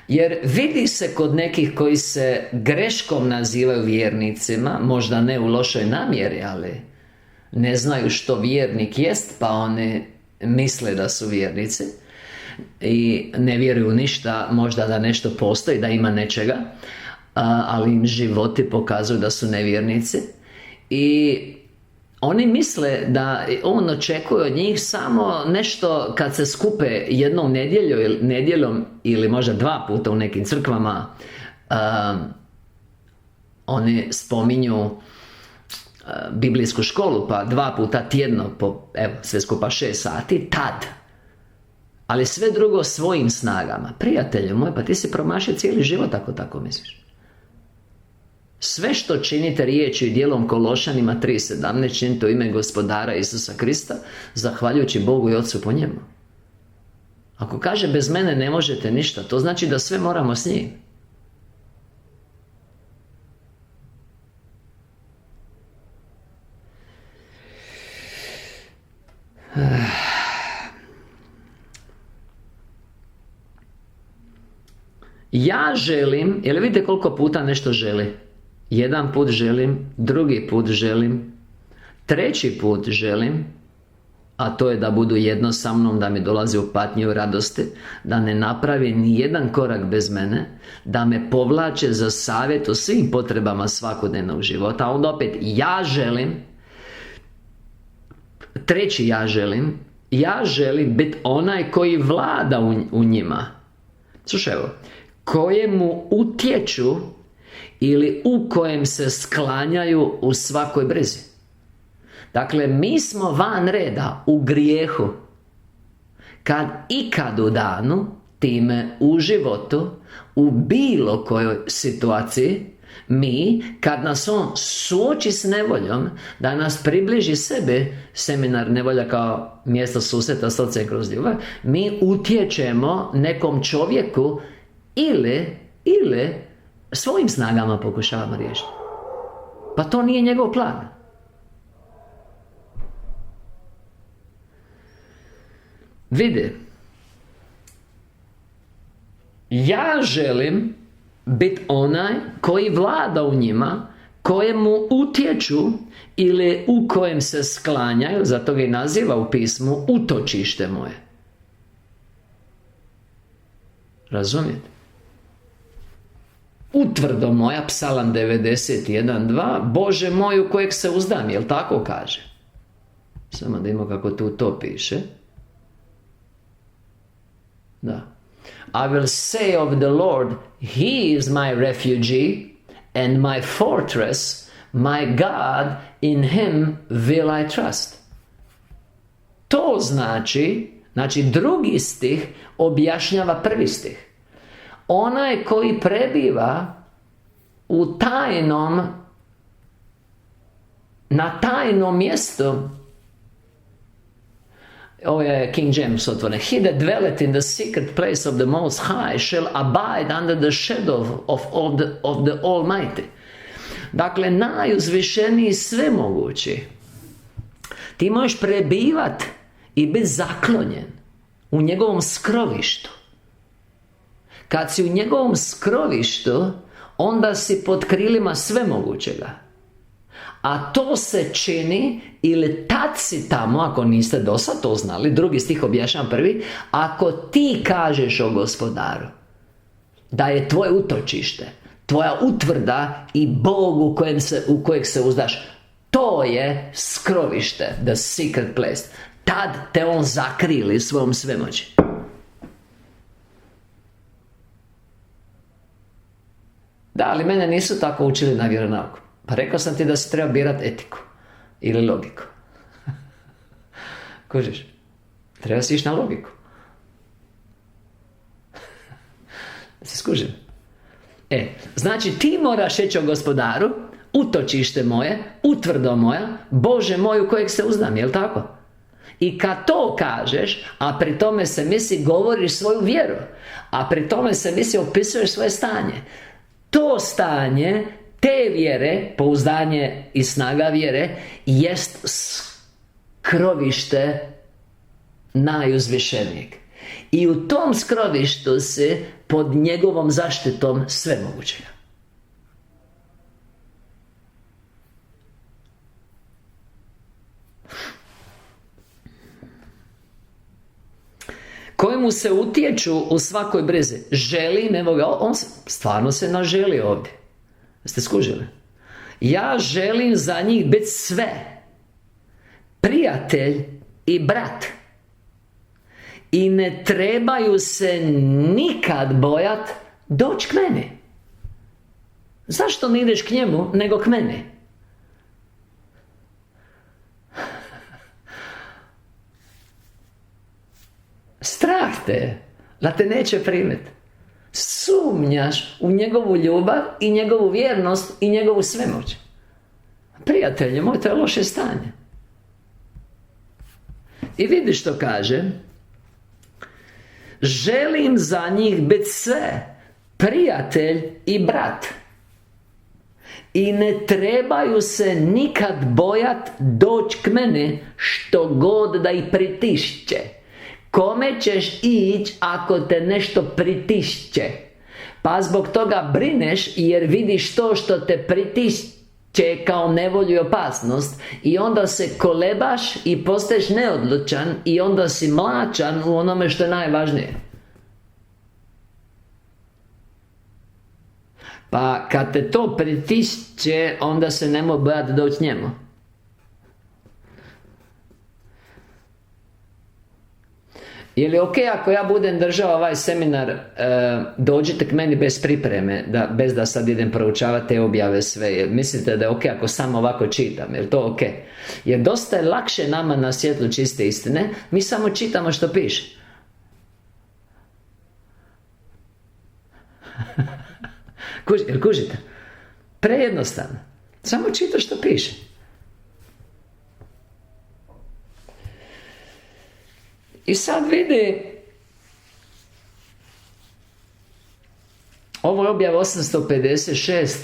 Jer vidi se kod nekih koji se greškom nazivaju vjernicima, možda ne u lošoj namjeri, ali ne znaju što vjernik jest, pa oni misle da su vjernici i ne vjeruju ništa, možda da nešto postoji, da ima nečega, ali im životi pokazuju da su nevjernici i oni misle da on očekuje od njih samo nešto kad se skupe jednom nedjeljom ili možda 2 puta u nekim crkvama. Oni spominju biblijsku školu, pa 2 puta tjedno, sve skupa 6 sati, tad. Ali sve drugo svojim snagama. Prijatelju moj, pa ti si promašio cijeli život ako tako misliš. Sve što činite riječi i djelom, Kološanima 3.17, činite u ime Gospodara Isusa Krista, zahvaljujući Bogu i Otcu po njemu. Ako kaže bez mene ne možete ništa, to znači da sve moramo s njim. Ja želim, jel vidite koliko puta nešto želi? Jedan put želim, drugi put želim, treći put želim, a to je da budu jedno sa mnom, da mi dolaze u patnju i radosti, da ne napravi ni jedan korak bez mene, da me povlače za savjet o svim potrebama svakodnevnog života. A onda opet, ja želim, treći ja želim biti onaj koji vlada u njima. Slušaj, evo, kojemu utječu ili u kojem se sklanjaju u svakoj brzi. Dakle, mi smo van reda u grijehu. Kad ikad u danu, time u životu, u bilo kojoj situaciji, mi, kad nas on suoči s nevoljom, da nas približi sebi, seminar nevolja kao mjesto susreta s Ocem kroz ljubav, mi utječemo nekom čovjeku ili svojim snagama pokušavamo riješiti. Pa to nije njegov plan. vidi, ja želim biti onaj koji vlada u njima, kojemu utječu ili u kojem se sklanjaju, zato ga i naziva u pismu utočište moje. Razumijete? Utvrdo moja, Psalam 91.2, Bože moj u kojeg se uzdam, jel tako kaže? Samo da imamo kako tu to piše. Da. I will say of the Lord, He is my refuge and my fortress, my God, in Him will I trust. To znači drugi stih objašnjava prvi stih. Onaj koji prebiva u tajnom, na tajnom mjestu, ovo je King James otvoren. He that dwelleth in the secret place of the Most High shall abide under the shadow of the Almighty. Dakle, najuzvišeniji svemogući. Ti možeš prebivat i biti zaklonjen u njegovom skrovištu. Kad si u njegovom skrovištu, onda si pod krilima svemogućega. A to se čini, ili tad si tamo, ako niste do sad to znali, drugi stih objašnjam prvi, ako ti kažeš o Gospodaru da je tvoje utočište, tvoja utvrda i Bog u kojeg se uzdaš, to je skrovište, the secret place. Tad te on zakrili svojom svemoći. Da, ali mene nisu tako učili na vjeronauku. Pa rekao sam ti da si treba birati etiku ili logiku. Kužiš? Treba si ići na logiku. Se skužim? Znači ti moraš reći o Gospodaru, utočište moje, utvrdo moja, Bože moj u kojeg se uzdam, jel tako? I kad to kažeš, a pri tome se misli govoriš svoju vjeru, a pri tome se misli opisuješ svoje stanje. To stanje, te vjere, pouzdanje i snaga vjere, jest skrovište najuzvišenijeg. I u tom skrovištu si pod njegovom zaštitom svemogućega. Kojemu se utječu u svakoj brizi. Želim, evo ga, on stvarno se naželi ovdje. Jeste skužili? Ja želim za njih biti sve. Prijatelj i brat. I ne trebaju se nikad bojat doći k meni. Zašto ne ideš k njemu, nego k meni? Strah te, da te neće primiti. Sumnjaš u njegovu ljubav i njegovu vjernost i njegovu svemoć. Prijatelje moj, to je loše stanje. I vidi što kaže. Želim za njih biti sve, prijatelj i brat. I ne trebaju se nikad bojat doći k meni, što god da ih pritišće. Kome ćeš ići ako te nešto pritišće? Pa zbog toga brineš jer vidiš to što te pritišće kao nevolju i opasnost. I onda se kolebaš i postaješ neodlučan. I onda si mlačan u onome što je najvažnije. Pa kad te to pritišće, onda se nemoj bojati doći njemu. Je li ok ako ja budem držao ovaj seminar, dođite k meni bez pripreme, bez da sad idem proučavati te objave sve? Jer mislite da je ok ako samo ovako čitam? Je li to ok? Jer dosta je lakše nama na svjetlu čiste istine, mi samo čitamo što piše. Jel kužite? Prejednostavno. Samo čitaš što piše. I sad vidi, ovo je objava 856,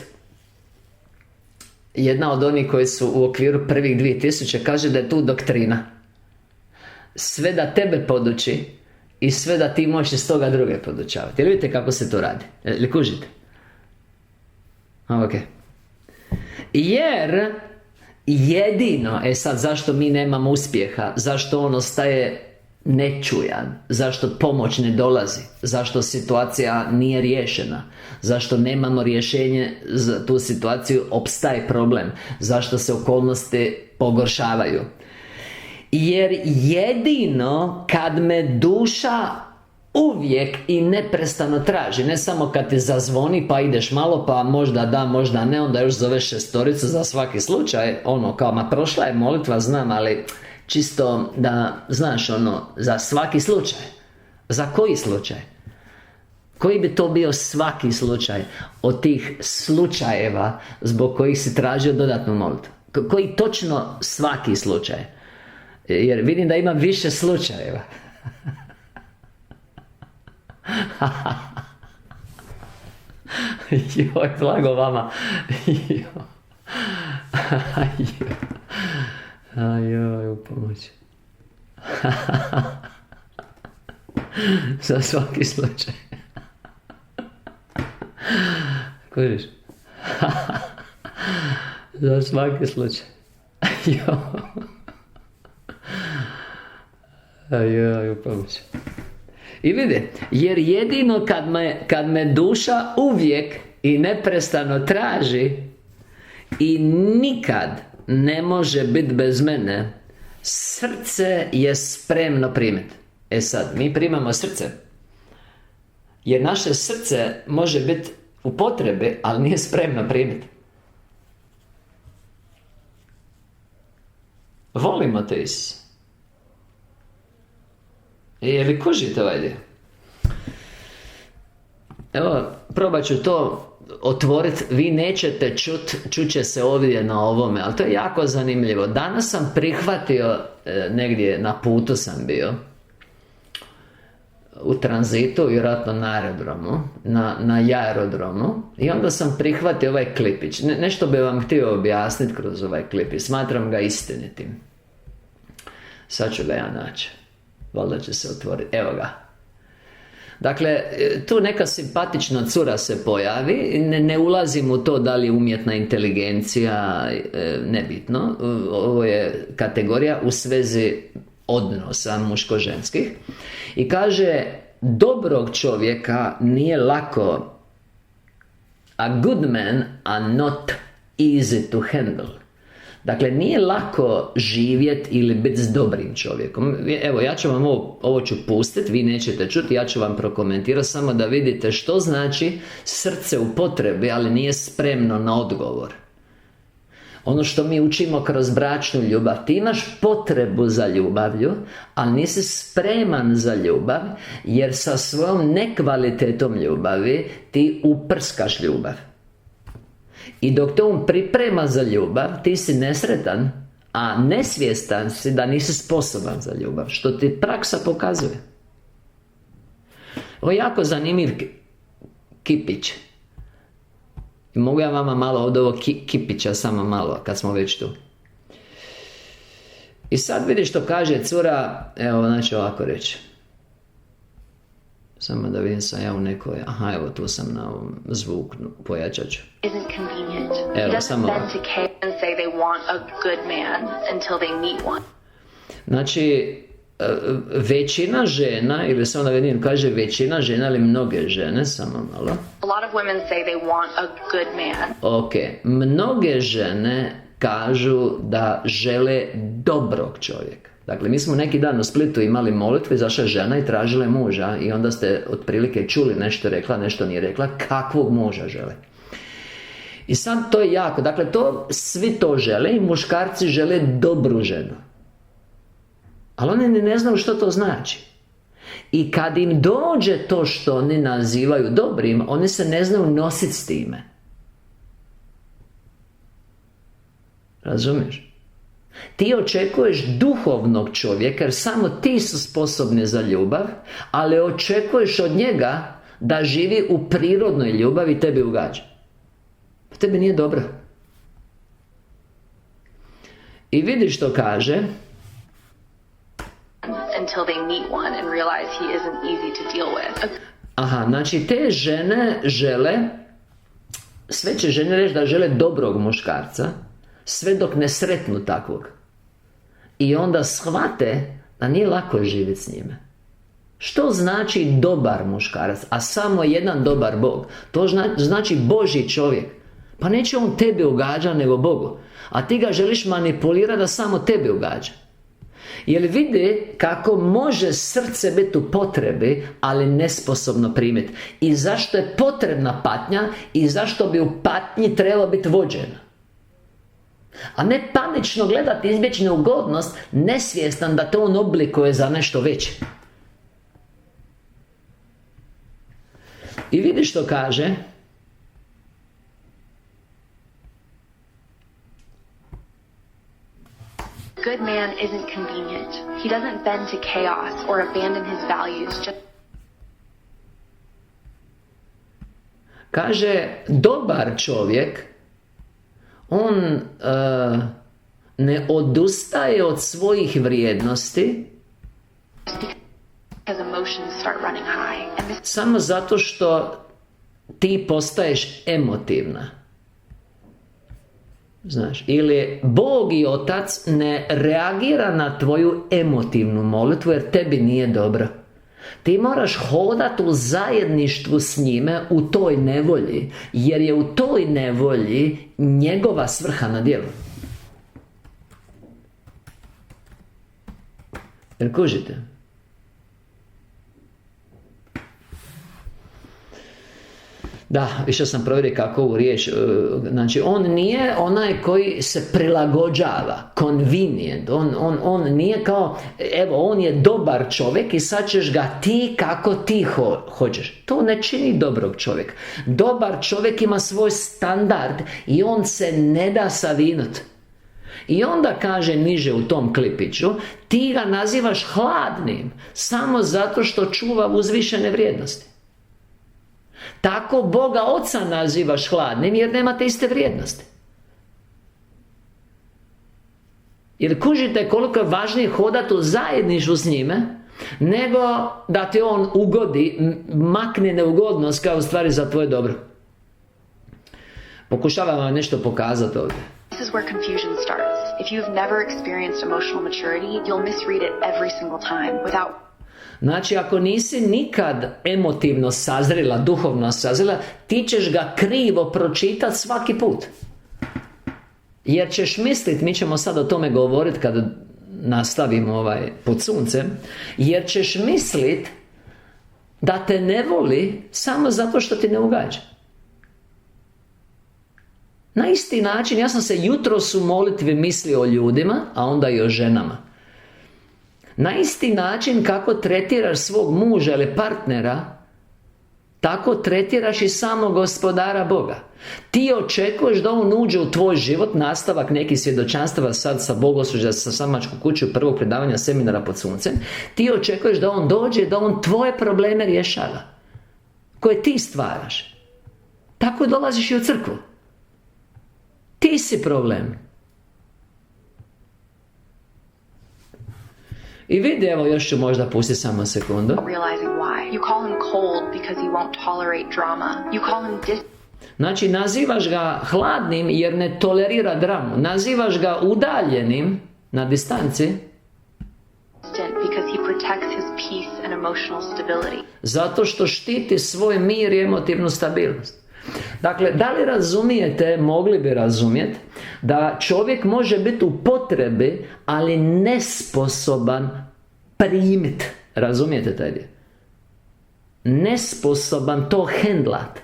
jedna od onih koji su u okviru prvih 2000, kaže da je tu doktrina. sve da tebe poduči i sve da ti možeš iz toga druge podučavati. Jer vidite kako se to radi? Ili kužite? Ok. Jer jedino, sad zašto mi nemamo uspjeha, zašto on ostaje nečujan, zašto pomoć ne dolazi, zašto situacija nije riješena, zašto nemamo rješenje za tu situaciju, opstaje problem, zašto se okolnosti pogoršavaju. Jer jedino kad me duša uvijek i neprestano traži, ne samo kad ti zazvoni pa ideš malo, pa možda da, možda ne, onda još zoveš šestoricu za svaki slučaj, kao, ma prošla je molitva, znam, ali čisto da, znaš, za svaki slučaj. Za koji slučaj? Koji bi to bio svaki slučaj od tih slučajeva zbog kojih si tražio dodatnu molitvu? Koji točno svaki slučaj? Jer vidim da ima više slučajeva. Joj, blago vama. Joj, u pomoć. Za svaki slučaj. Kužiš? Za svaki slučaj. Joj, u pomoć. I vidi, jer jedino kad me duša uvijek i neprestano traži i nikad ne može biti bez mene, srce je spremno primiti. Sad, mi primamo srce, jer naše srce može biti u potrebi, ali nije spremno primiti. Volimo te, Isus. Je li kužite ovaj dio? Evo, probat ću to otvoriti. Vi nećete čuće se ovdje na ovome, ali to je jako zanimljivo. Danas sam prihvatio, negdje na putu sam bio, u tranzitu, vjerojatno na aerodromu, na aerodromu, i onda sam prihvatio ovaj klipić. Nešto bi vam htio objasniti kroz ovaj klipić. Smatram ga istinitim. Sad ću ga ja naći. Valjda će se otvoriti. Evo ga. Dakle, tu neka simpatična cura se pojavi. Ne ulazim u to da li je umjetna inteligencija, nebitno. Ovo je kategorija u svezi odnosa muško-ženskih. I kaže, dobrog čovjeka nije lako. A good man are not easy to handle. Dakle, nije lako živjeti ili biti s dobrim čovjekom. Evo, ja ću vam ovo ću pustiti, vi nećete čuti, ja ću vam prokomentirati samo da vidite što znači srce u potrebi, ali nije spremno na odgovor. Ono što mi učimo kroz bračnu ljubav, ti imaš potrebu za ljubavlju, ali nisi spreman za ljubav, jer sa svojom nekvalitetom ljubavi ti uprskaš ljubav. I dok te on priprema za ljubav, ti si nesretan, a nesvjestan si da nisi sposoban za ljubav, što ti praksa pokazuje. Ovo je jako zanimljiv kipić. I mogu ja vama malo od ovog kipića, samo malo, kad smo već tu. I sad vidiš što kaže cura, evo, znači ovako reći. Samo da vidim sam ja u nekoj, aha, evo tu sam na ovom zvuku, pojačat ću. Evo, samo znači, većina žena, ili samo da vidim, kaže većina žena ili mnoge žene, samo malo. Ok, mnoge žene kažu da žele dobrog čovjeka. Dakle, mi smo neki dan u Splitu imali molitvu, izašla žena i tražila muža, i onda ste otprilike čuli nešto rekla, nešto nije rekla, kakvog muža žele. I sad to je jako, dakle, to svi to žele i muškarci žele dobru ženu. Ali oni ne znaju što to znači. I kad im dođe to što oni nazivaju dobrim, oni se ne znaju nositi s time. Razumiješ? Ti očekuješ duhovnog čovjeka, jer samo ti su sposobni za ljubav, ali očekuješ od njega da živi u prirodnoj ljubavi i tebi ugađa. Pa tebi nije dobro. I vidiš što kaže. until they meet one and realize he isn't easy to deal with. Aha, znači te žene žele, sve će žene reći da žele dobrog muškarca, sve dok ne sretnu takvog. I onda shvate da nije lako živjeti s njime. Što znači dobar muškarac, a samo jedan dobar Bog? To znači Božji čovjek. Pa neće on tebi ugađati nego Bogu, a ti ga želiš manipulirati da samo tebi ugađa. Jer vidi kako može srce biti u potrebi, ali nesposobno primiti. I zašto je potrebna patnja i zašto bi u patnji trebalo biti vođena. A ne panično gledati, izbjeći neugodnost, nesvjestan da te on oblikuje za nešto veće. I vidi što kaže. A good man isn't convenient. He doesn't bend to chaos or abandon his values. Kaže, dobar čovjek, on ne odustaje od svojih vrijednosti samo zato što ti postaješ emotivna. Znaš, ili Bog i Otac ne reagira na tvoju emotivnu molitvu jer tebi nije dobro. Ti moraš hodati u zajedništvu s njime u toj nevolji, jer je u toj nevolji njegova svrha na djelu. Jer kužite? Da, išao sam provjeriti kako ovu riječ. Znači, on nije onaj koji se prilagođava, convenient. On nije kao, evo, on je dobar čovjek i sad ćeš ga ti kako ti hoćeš. To ne čini dobrog čovjeka. Dobar čovjek ima svoj standard i on se ne da savinut. I onda kaže niže u tom klipiću, ti ga nazivaš hladnim samo zato što čuva uzvišene vrijednosti. Tako Boga Oca nazivaš hladnim jer nemate iste vrijednosti. Jer kužite koliko je važnije hodati u zajedništvu s njime nego da ti on ugodi, makne neugodnost kao u stvari za tvoje dobro. Pokušavam vam nešto pokazati ovdje. This is where confusion starts. If you've never experienced emotional maturity, you'll misread it every single time without. Znači, ako nisi nikad emotivno sazrela, duhovno sazrela, ti ćeš ga krivo pročitati svaki put. Jer ćeš misliti, mi ćemo sad o tome govoriti kada nastavimo pod suncem, jer ćeš misliti da te ne voli samo zato što ti ne ugađa. Na isti način, ja sam se jutros u molitvi mislio o ljudima, a onda i o ženama. Na isti način kako tretiraš svog muža ili partnera, tako tretiraš i samog Gospodara Boga. Ti očekuješ da on uđe u tvoj život, nastavak nekih svjedočanstava sad sa Bogoslužja, sa Samačku kuću, prvog predavanja seminara pod suncem. Ti očekuješ da on dođe, da on tvoje probleme rješava, koje ti stvaraš. Tako dolaziš i u crkvu. Ti si problem. I vidi, evo, još ću možda pustiti samo sekundu. Znači, nazivaš ga hladnim jer ne tolerira dramu. Nazivaš ga udaljenim na distanci zato što štiti svoj mir i emotivnu stabilnost. Dakle, da li razumijete, mogli bi razumjeti, da čovjek može biti u potrebi, ali nesposoban primiti. Razumijete taj dio? Nesposoban to hendlat.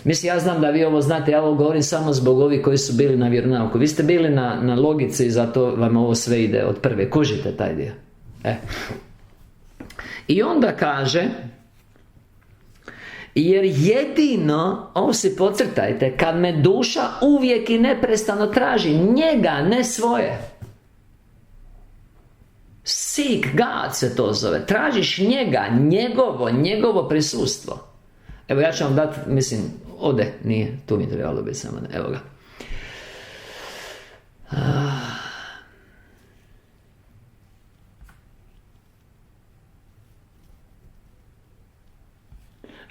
Mislim, ja znam da vi ovo znate, ja ovo govorim samo zbog ovih koji su bili na vjeronauku. Vi ste bili na logici, zato vam ovo sve ide od prve. Kužite taj dio. I onda kaže, jer jedino, ovo si podcrtajte, kad me duša uvijek i neprestano traži njega, ne svoje. Seek God se to zove. Tražiš njega, njegovo prisustvo. Evo, ja ću vam dati, mislim, ovdje, nije, tu mi trebalo biti samo, evo ga.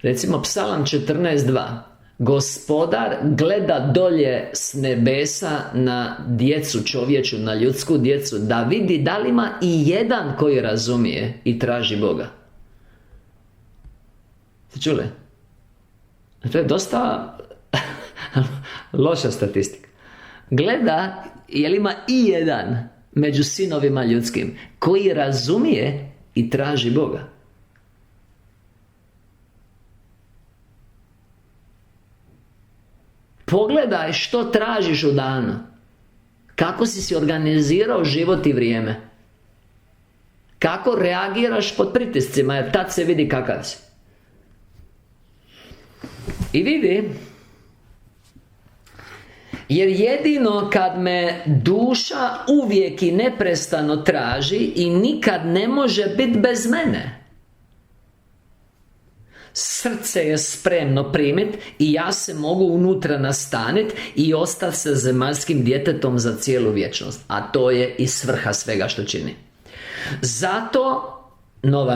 Recimo Psalam 14.2. Gospodar gleda dolje s nebesa na djecu čovječu, na ljudsku djecu, da vidi da li ima i jedan koji razumije i traži Boga. Ste čuli? To je dosta loša statistika. Gleda je li ima i jedan među sinovima ljudskim koji razumije i traži Boga. Pogledaj što tražiš u danu. Kako si organizirao život i vrijeme. Kako reagiraš pod pritiscima, jer tad se vidi kakav si. I vidi, jer jedino kad me duša uvijek i neprestano traži i nikad ne može biti bez mene. Srce je spremno primit i ja se mogu unutra nastanit i ostati sa zemaljskim djetetom za cijelu vječnost. A to je i svrha svega što čini. Zato nova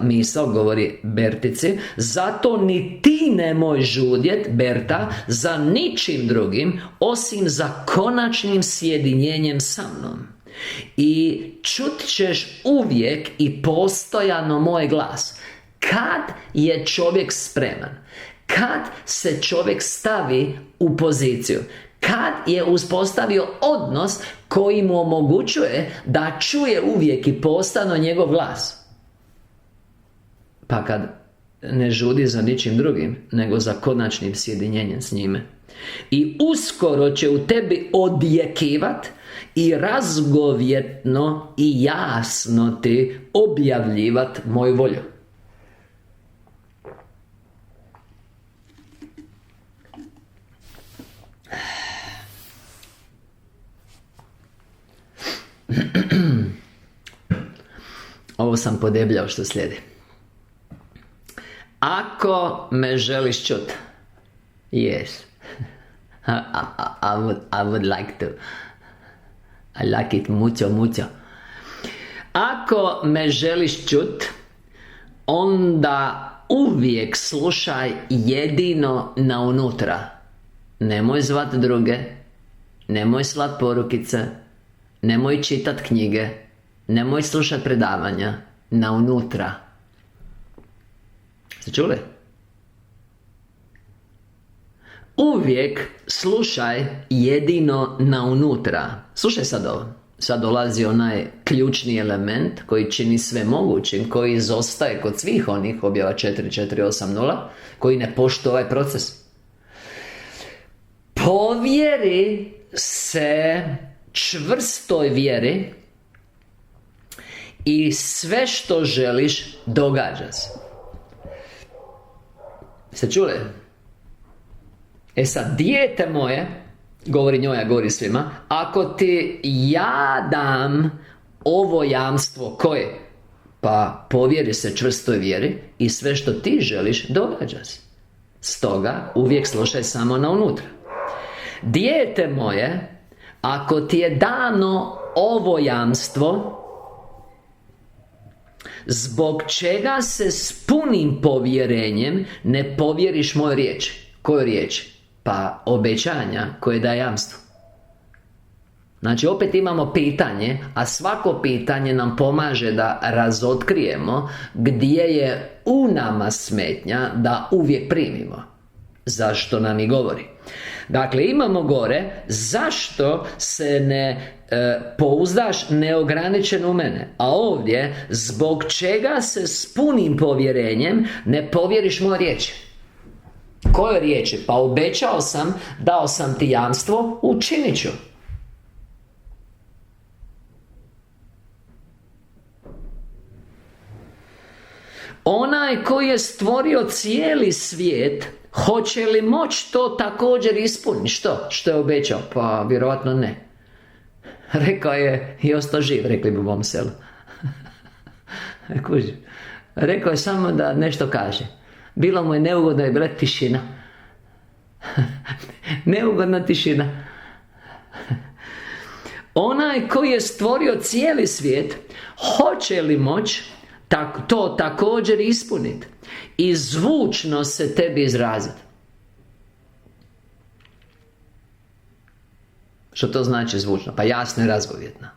misao govori Bertici, zato ni ti nemoj žudjet, Berta, za ničim drugim osim za konačnim sjedinjenjem sa mnom. I čut ćeš uvijek i postojano moj glas. Kad je čovjek spreman, kad se čovjek stavi u poziciju, kad je uspostavio odnos koji mu omogućuje da čuje uvijek i postano njegov glas. Pa kad ne žudi za ničim drugim, nego za konačnim sjedinjenjem s njime. I uskoro će u tebi odjekivat i razgovjetno i jasno ti objavljivat moju volju. Ovo sam podebljao što slijedi. Ako me želiš čuti, yes, I would like to. I like it mucho. Ako me želiš čuti, onda uvijek slušaj jedino na unutra. Nemoj zvat druge, nemoj slat porukice, nemoj čitat knjige, nemoj slušat predavanja, na unutra. Ste čuli? Uvijek slušaj jedino na unutra. Slušaj sad ovo. Sad dolazi onaj ključni element koji čini sve mogućim, koji izostaje kod svih onih objava 4480, koji ne poštuje ovaj proces. Povjeri se čvrstoj vjeri i sve što želiš događa se. Ste čuli? E sad, dijete moje, govori njoj, a govori svima, ako ti ja dam ovo jamstvo, koje? Pa povjeri se čvrstoj vjeri i sve što ti želiš događa se. Stoga uvijek slušaj samo na unutra. Dijete moje, ako ti je dano ovo jamstvo, zbog čega se s punim povjerenjem ne povjeriš moje riječi? Koju riječ? Pa obećanja koje daje jamstvo. Znači opet imamo pitanje, a svako pitanje nam pomaže da razotkrijemo gdje je u nama smetnja da uvijek primimo. Zašto nam i govori? Dakle, imamo gore, zašto se ne pouzdaš neograničeno u mene? A ovdje, zbog čega se s punim povjerenjem ne povjeriš moje riječi? Koje riječi? Pa obećao sam, dao sam ti jamstvo, učinit ću. Onaj koji je stvorio cijeli svijet, hoće li moći to također ispuniti? Što je obećao? Pa vjerojatno ne. Rekao je i ostao živ, rekli bi u mom selu. Rekao je samo da nešto kaže. Bilo mu je neugodno i bila tišina. Neugodna tišina. Onaj koji je stvorio cijeli svijet, hoće li moći to također ispuniti i zvučno se tebi izraziti. Što to znači zvučno? Pa jasno i razgovjetno.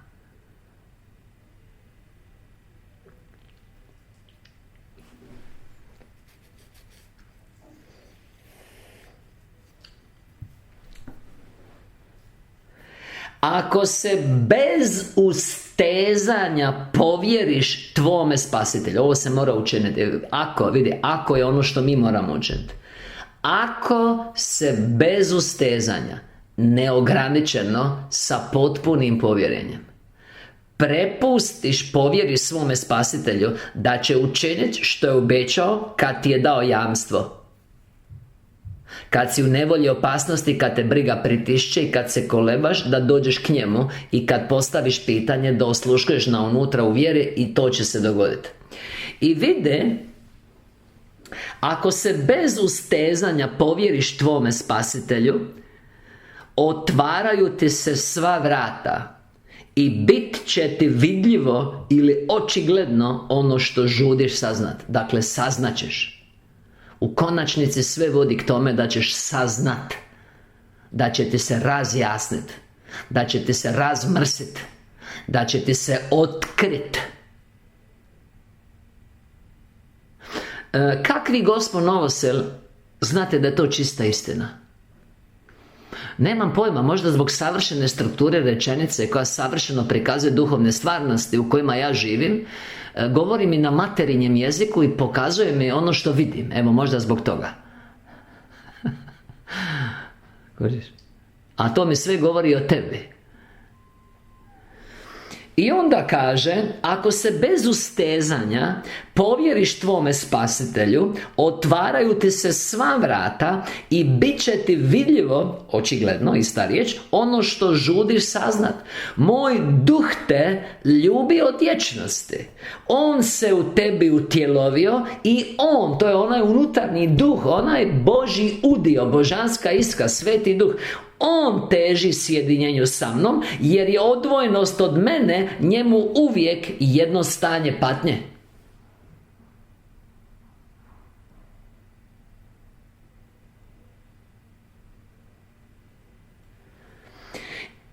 Ako se bez ustezanja povjeriš tvome spasitelju, ovo se mora učiniti. Ako je ono što mi moramo učiniti. Ako se bez ustezanja, neograničeno, sa potpunim povjerenjem, povjeriš svome spasitelju da će učiniti što je obećao kad ti je dao jamstvo. Kad si u nevolji, opasnosti, kad te briga pritišće i kad se kolebaš, da dođeš k njemu i kad postaviš pitanje, da osluškuješ na unutra u vjeri, i to će se dogoditi. I vide, ako se bez ustezanja povjeriš tvome spasitelju, otvaraju ti se sva vrata i bit će ti vidljivo ili očigledno ono što žudiš saznat. Dakle, saznaćeš. U konačnici sve vodi k tome da ćeš saznat, da će ti se razjasnit, da će ti se razmrsit, da će ti se otkrit. Kakvi Gospon Novosel, znate da je to čista istina. Nemam pojma, možda zbog savršene strukture rečenice koja savršeno prikazuje duhovne stvarnosti u kojima ja živim, govori mi na materinjem jeziku i pokazuje mi ono što vidim. Evo, možda zbog toga. A to mi sve govori o tebi. I onda kaže, ako se bez ustezanja povjeriš tvome spasitelju, otvaraju ti se sva vrata i bit će ti vidljivo, očigledno, ista riječ, ono što žudiš saznat. Moj duh te ljubi od vječnosti. On se u tebi utjelovio i on, to je onaj unutarnji duh, onaj Božji udio, božanska iskra, sveti duh, on teži sjedinjenju sa mnom, jer je odvojenost od mene njemu uvijek jedno stanje patnje.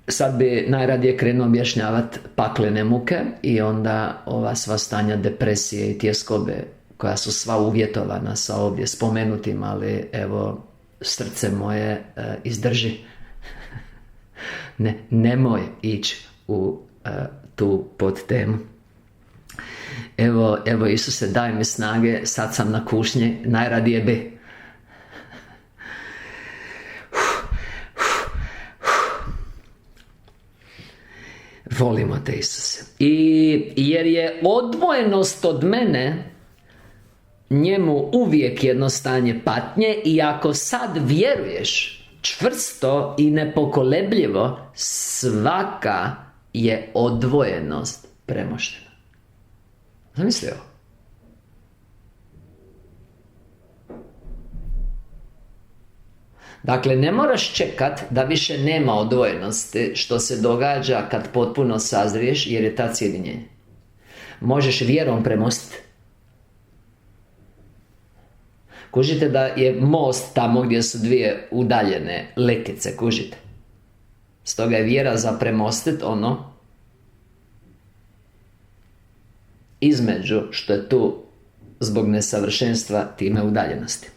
Sad bi najradije krenuo objašnjavati paklene muke i onda ova sva stanja depresije i tjeskobe koja su sva uvjetovana sa ovdje spomenutim, ali evo, srce moje izdrži. Nemoj ići u tu podtemu. Evo Isuse, daj mi snage, sad sam na kušnji, najradije bi. Volimo te, Isuse. I jer je odvojenost od mene njemu uvijek jedno stanje patnje, i ako sad vjeruješ čvrsto i nepokolebljivo, svaka je odvojenost premoštena. Zamisli ovo. Dakle, ne moraš čekat da više nema odvojenosti, što se događa kad potpuno sazriješ, jer je tad sjedinjenje. Možeš vjerom premostiti. Kužite da je most tamo gdje su dvije udaljene letvice, kužite. Stoga je vjera za premostit ono između što je tu zbog nesavršenstva time udaljenosti.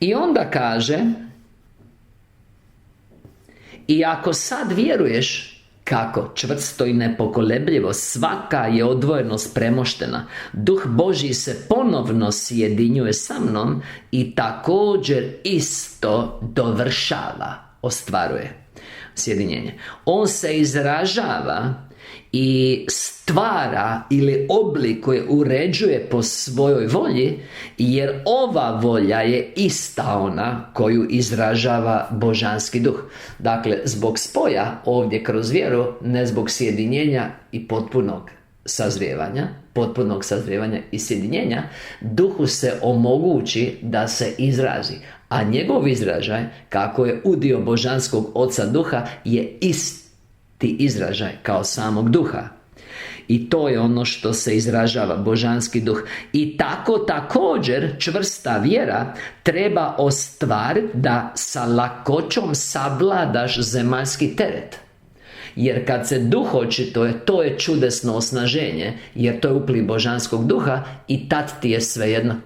I onda kaže, i ako sad vjeruješ, kako? Čvrsto i nepokolebljivo, svaka je odvojenost premoštena. Duh Božji se ponovno sjedinjuje sa mnom i također isto dovršava, ostvaruje sjedinjenje. On se izražava i stvara ili oblikuje, uređuje po svojoj volji, jer ova volja je ista ona koju izražava božanski duh. Dakle, zbog spoja ovdje kroz vjeru, ne zbog sjedinjenja i potpunog sazrijevanja i sjedinjenja, duhu se omogući da se izrazi, a njegov izražaj, kako je udio božanskog oca duha, je isti izražaj kao samog duha. I to je ono što se izražava božanski duh. I tako također čvrsta vjera treba ostvariti da sa lakoćom savladaš zemaljski teret. Jer kad se duh očituje, to je čudesno osnaženje, jer to je upliv božanskog duha i tad ti je svejedno.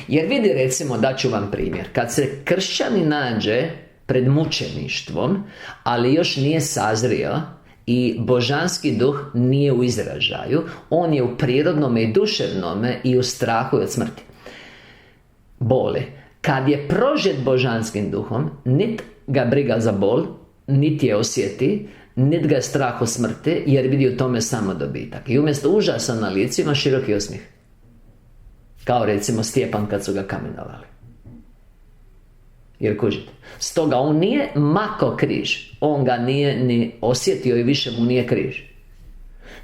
Jer vidi, recimo, daću vam primjer. Kad se kršćanin nađe pred mučeništvom, ali još nije sazrio i božanski duh nije u izražaju, on je u prirodnome i duševnome i u strahu od smrti, boli. Kad je prožet božanskim duhom, nit ga briga za bol, niti je osjeti, nit ga je strah od smrti, jer vidi u tome samo dobitak. I umjesto užasa na licu ima široki osmijeh. Kao recimo Stjepan kad su ga kamenovali. Jer kužite, stoga on nije mako križ, on ga nije ni osjetio i više mu nije križ.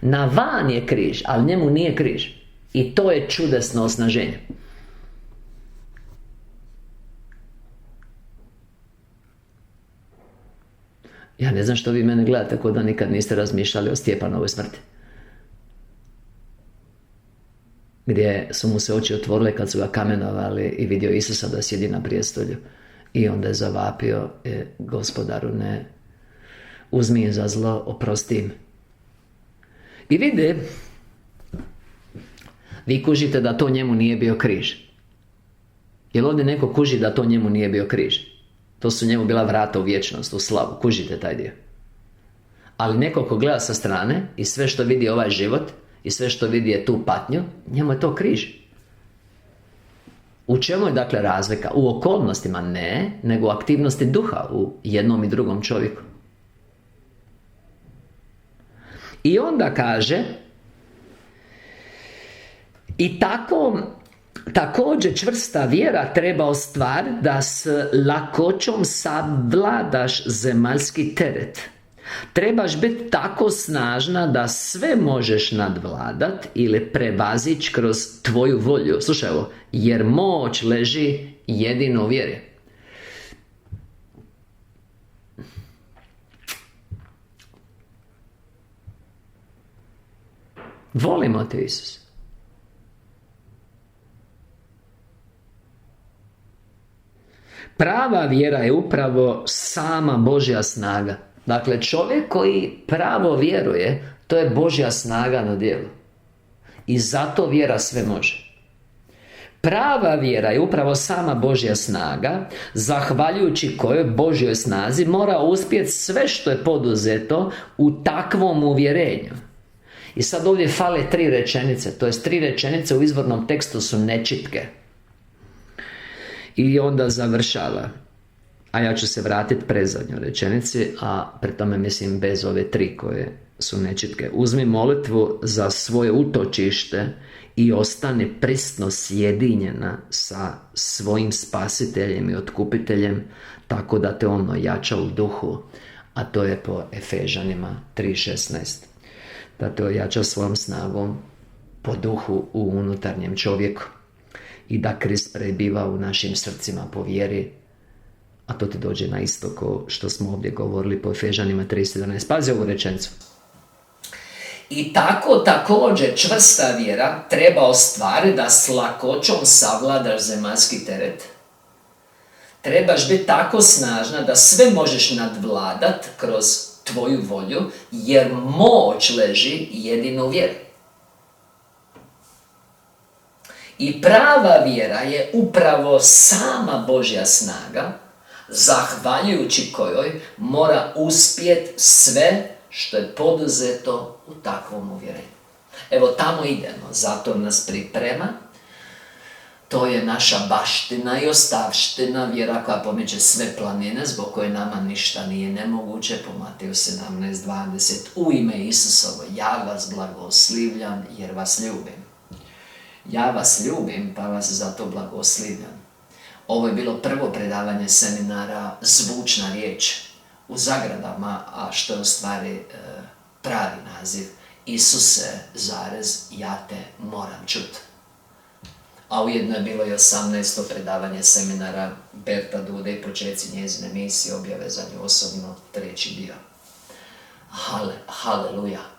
Na van je križ, ali njemu nije križ. I to je čudesno osnaženje. Ja ne znam što vi mene gledate, kao da nikad niste razmišljali o Stjepanovoj smrti. Gdje su mu se oči otvorile kad su ga kamenovali i vidio Isusa da sjedi na prijestolju. I onda je zavapio, Gospodaru, ne uzmi je za zlo, oprosti im. I vidi, vi kužite da to njemu nije bio križ. Jel ovdje neko kuži da to njemu nije bio križ? To su njemu bila vrata u vječnost, u slavu. Kužite taj dio. Ali neko ko gleda sa strane i sve što vidi ovaj život i sve što vidi je tu patnju, njemu je to križ. U čemu je dakle razlika? U okolnostima ne, nego u aktivnosti duha u jednom i drugom čovjeku. I onda kaže, i također čvrsta vjera treba ostvariti da s lakoćom savladaš zemaljski teret. Trebaš biti tako snažna da sve možeš nadvladat ili prevazić kroz tvoju volju. Slušaj ovo, jer moć leži jedino u vjeri. Volimo te, Isus. Prava vjera je upravo sama Božja snaga. Dakle, čovjek koji pravo vjeruje, to je Božja snaga na djelu. I zato vjera sve može. Prava vjera je upravo sama Božja snaga, zahvaljujući kojoj Božjoj snazi mora uspjeti sve što je poduzeto u takvom uvjerenju. I sad ovdje fale 3 rečenice, to jest 3 rečenice u izvornom tekstu su nečitke. I onda završava. A ja ću se vratiti predzadnjoj rečenici, a pri tome mislim bez ove 3 koje su nečitke. Uzmi molitvu za svoje utočište i ostani prisno sjedinjena sa svojim spasiteljem i otkupiteljem, tako da te on ojača u duhu, a to je po Efežanima 3.16. Da te ojača svojom snagom po duhu u unutarnjem čovjeku i da Krist prebiva u našim srcima po vjeri, a to ti dođe na isto ko što smo ovdje govorili po Efežanima 3.17. Pazi ovu rečenicu. I tako također čvrsta vjera treba ostvariti da s lakoćom savladaš zemaljski teret. Trebaš biti tako snažna da sve možeš nadvladat kroz tvoju volju, jer moć leži jedino u vjeri. I prava vjera je upravo sama Božja snaga, zahvaljujući kojoj mora uspjeti sve što je poduzeto u takvom uvjerenju. Evo tamo idemo, zato nas priprema. To je naša baština i ostavština, vjera koja pomiče sve planine, zbog koje nama ništa nije nemoguće, po Mateju 17.20. U ime Isusovo, ja vas blagoslivljam jer vas ljubim. Ja vas ljubim, pa vas zato blagoslivljam. Ovo je bilo prvo predavanje seminara Zvučna riječ u zagradama, a što je u stvari pravi naziv Isuse, ja te moram čuti. A ujedno je bilo i 18. predavanje seminara Berta Dude i počeci njezine misije, objave za nju osobno, 3. dio. Haleluja.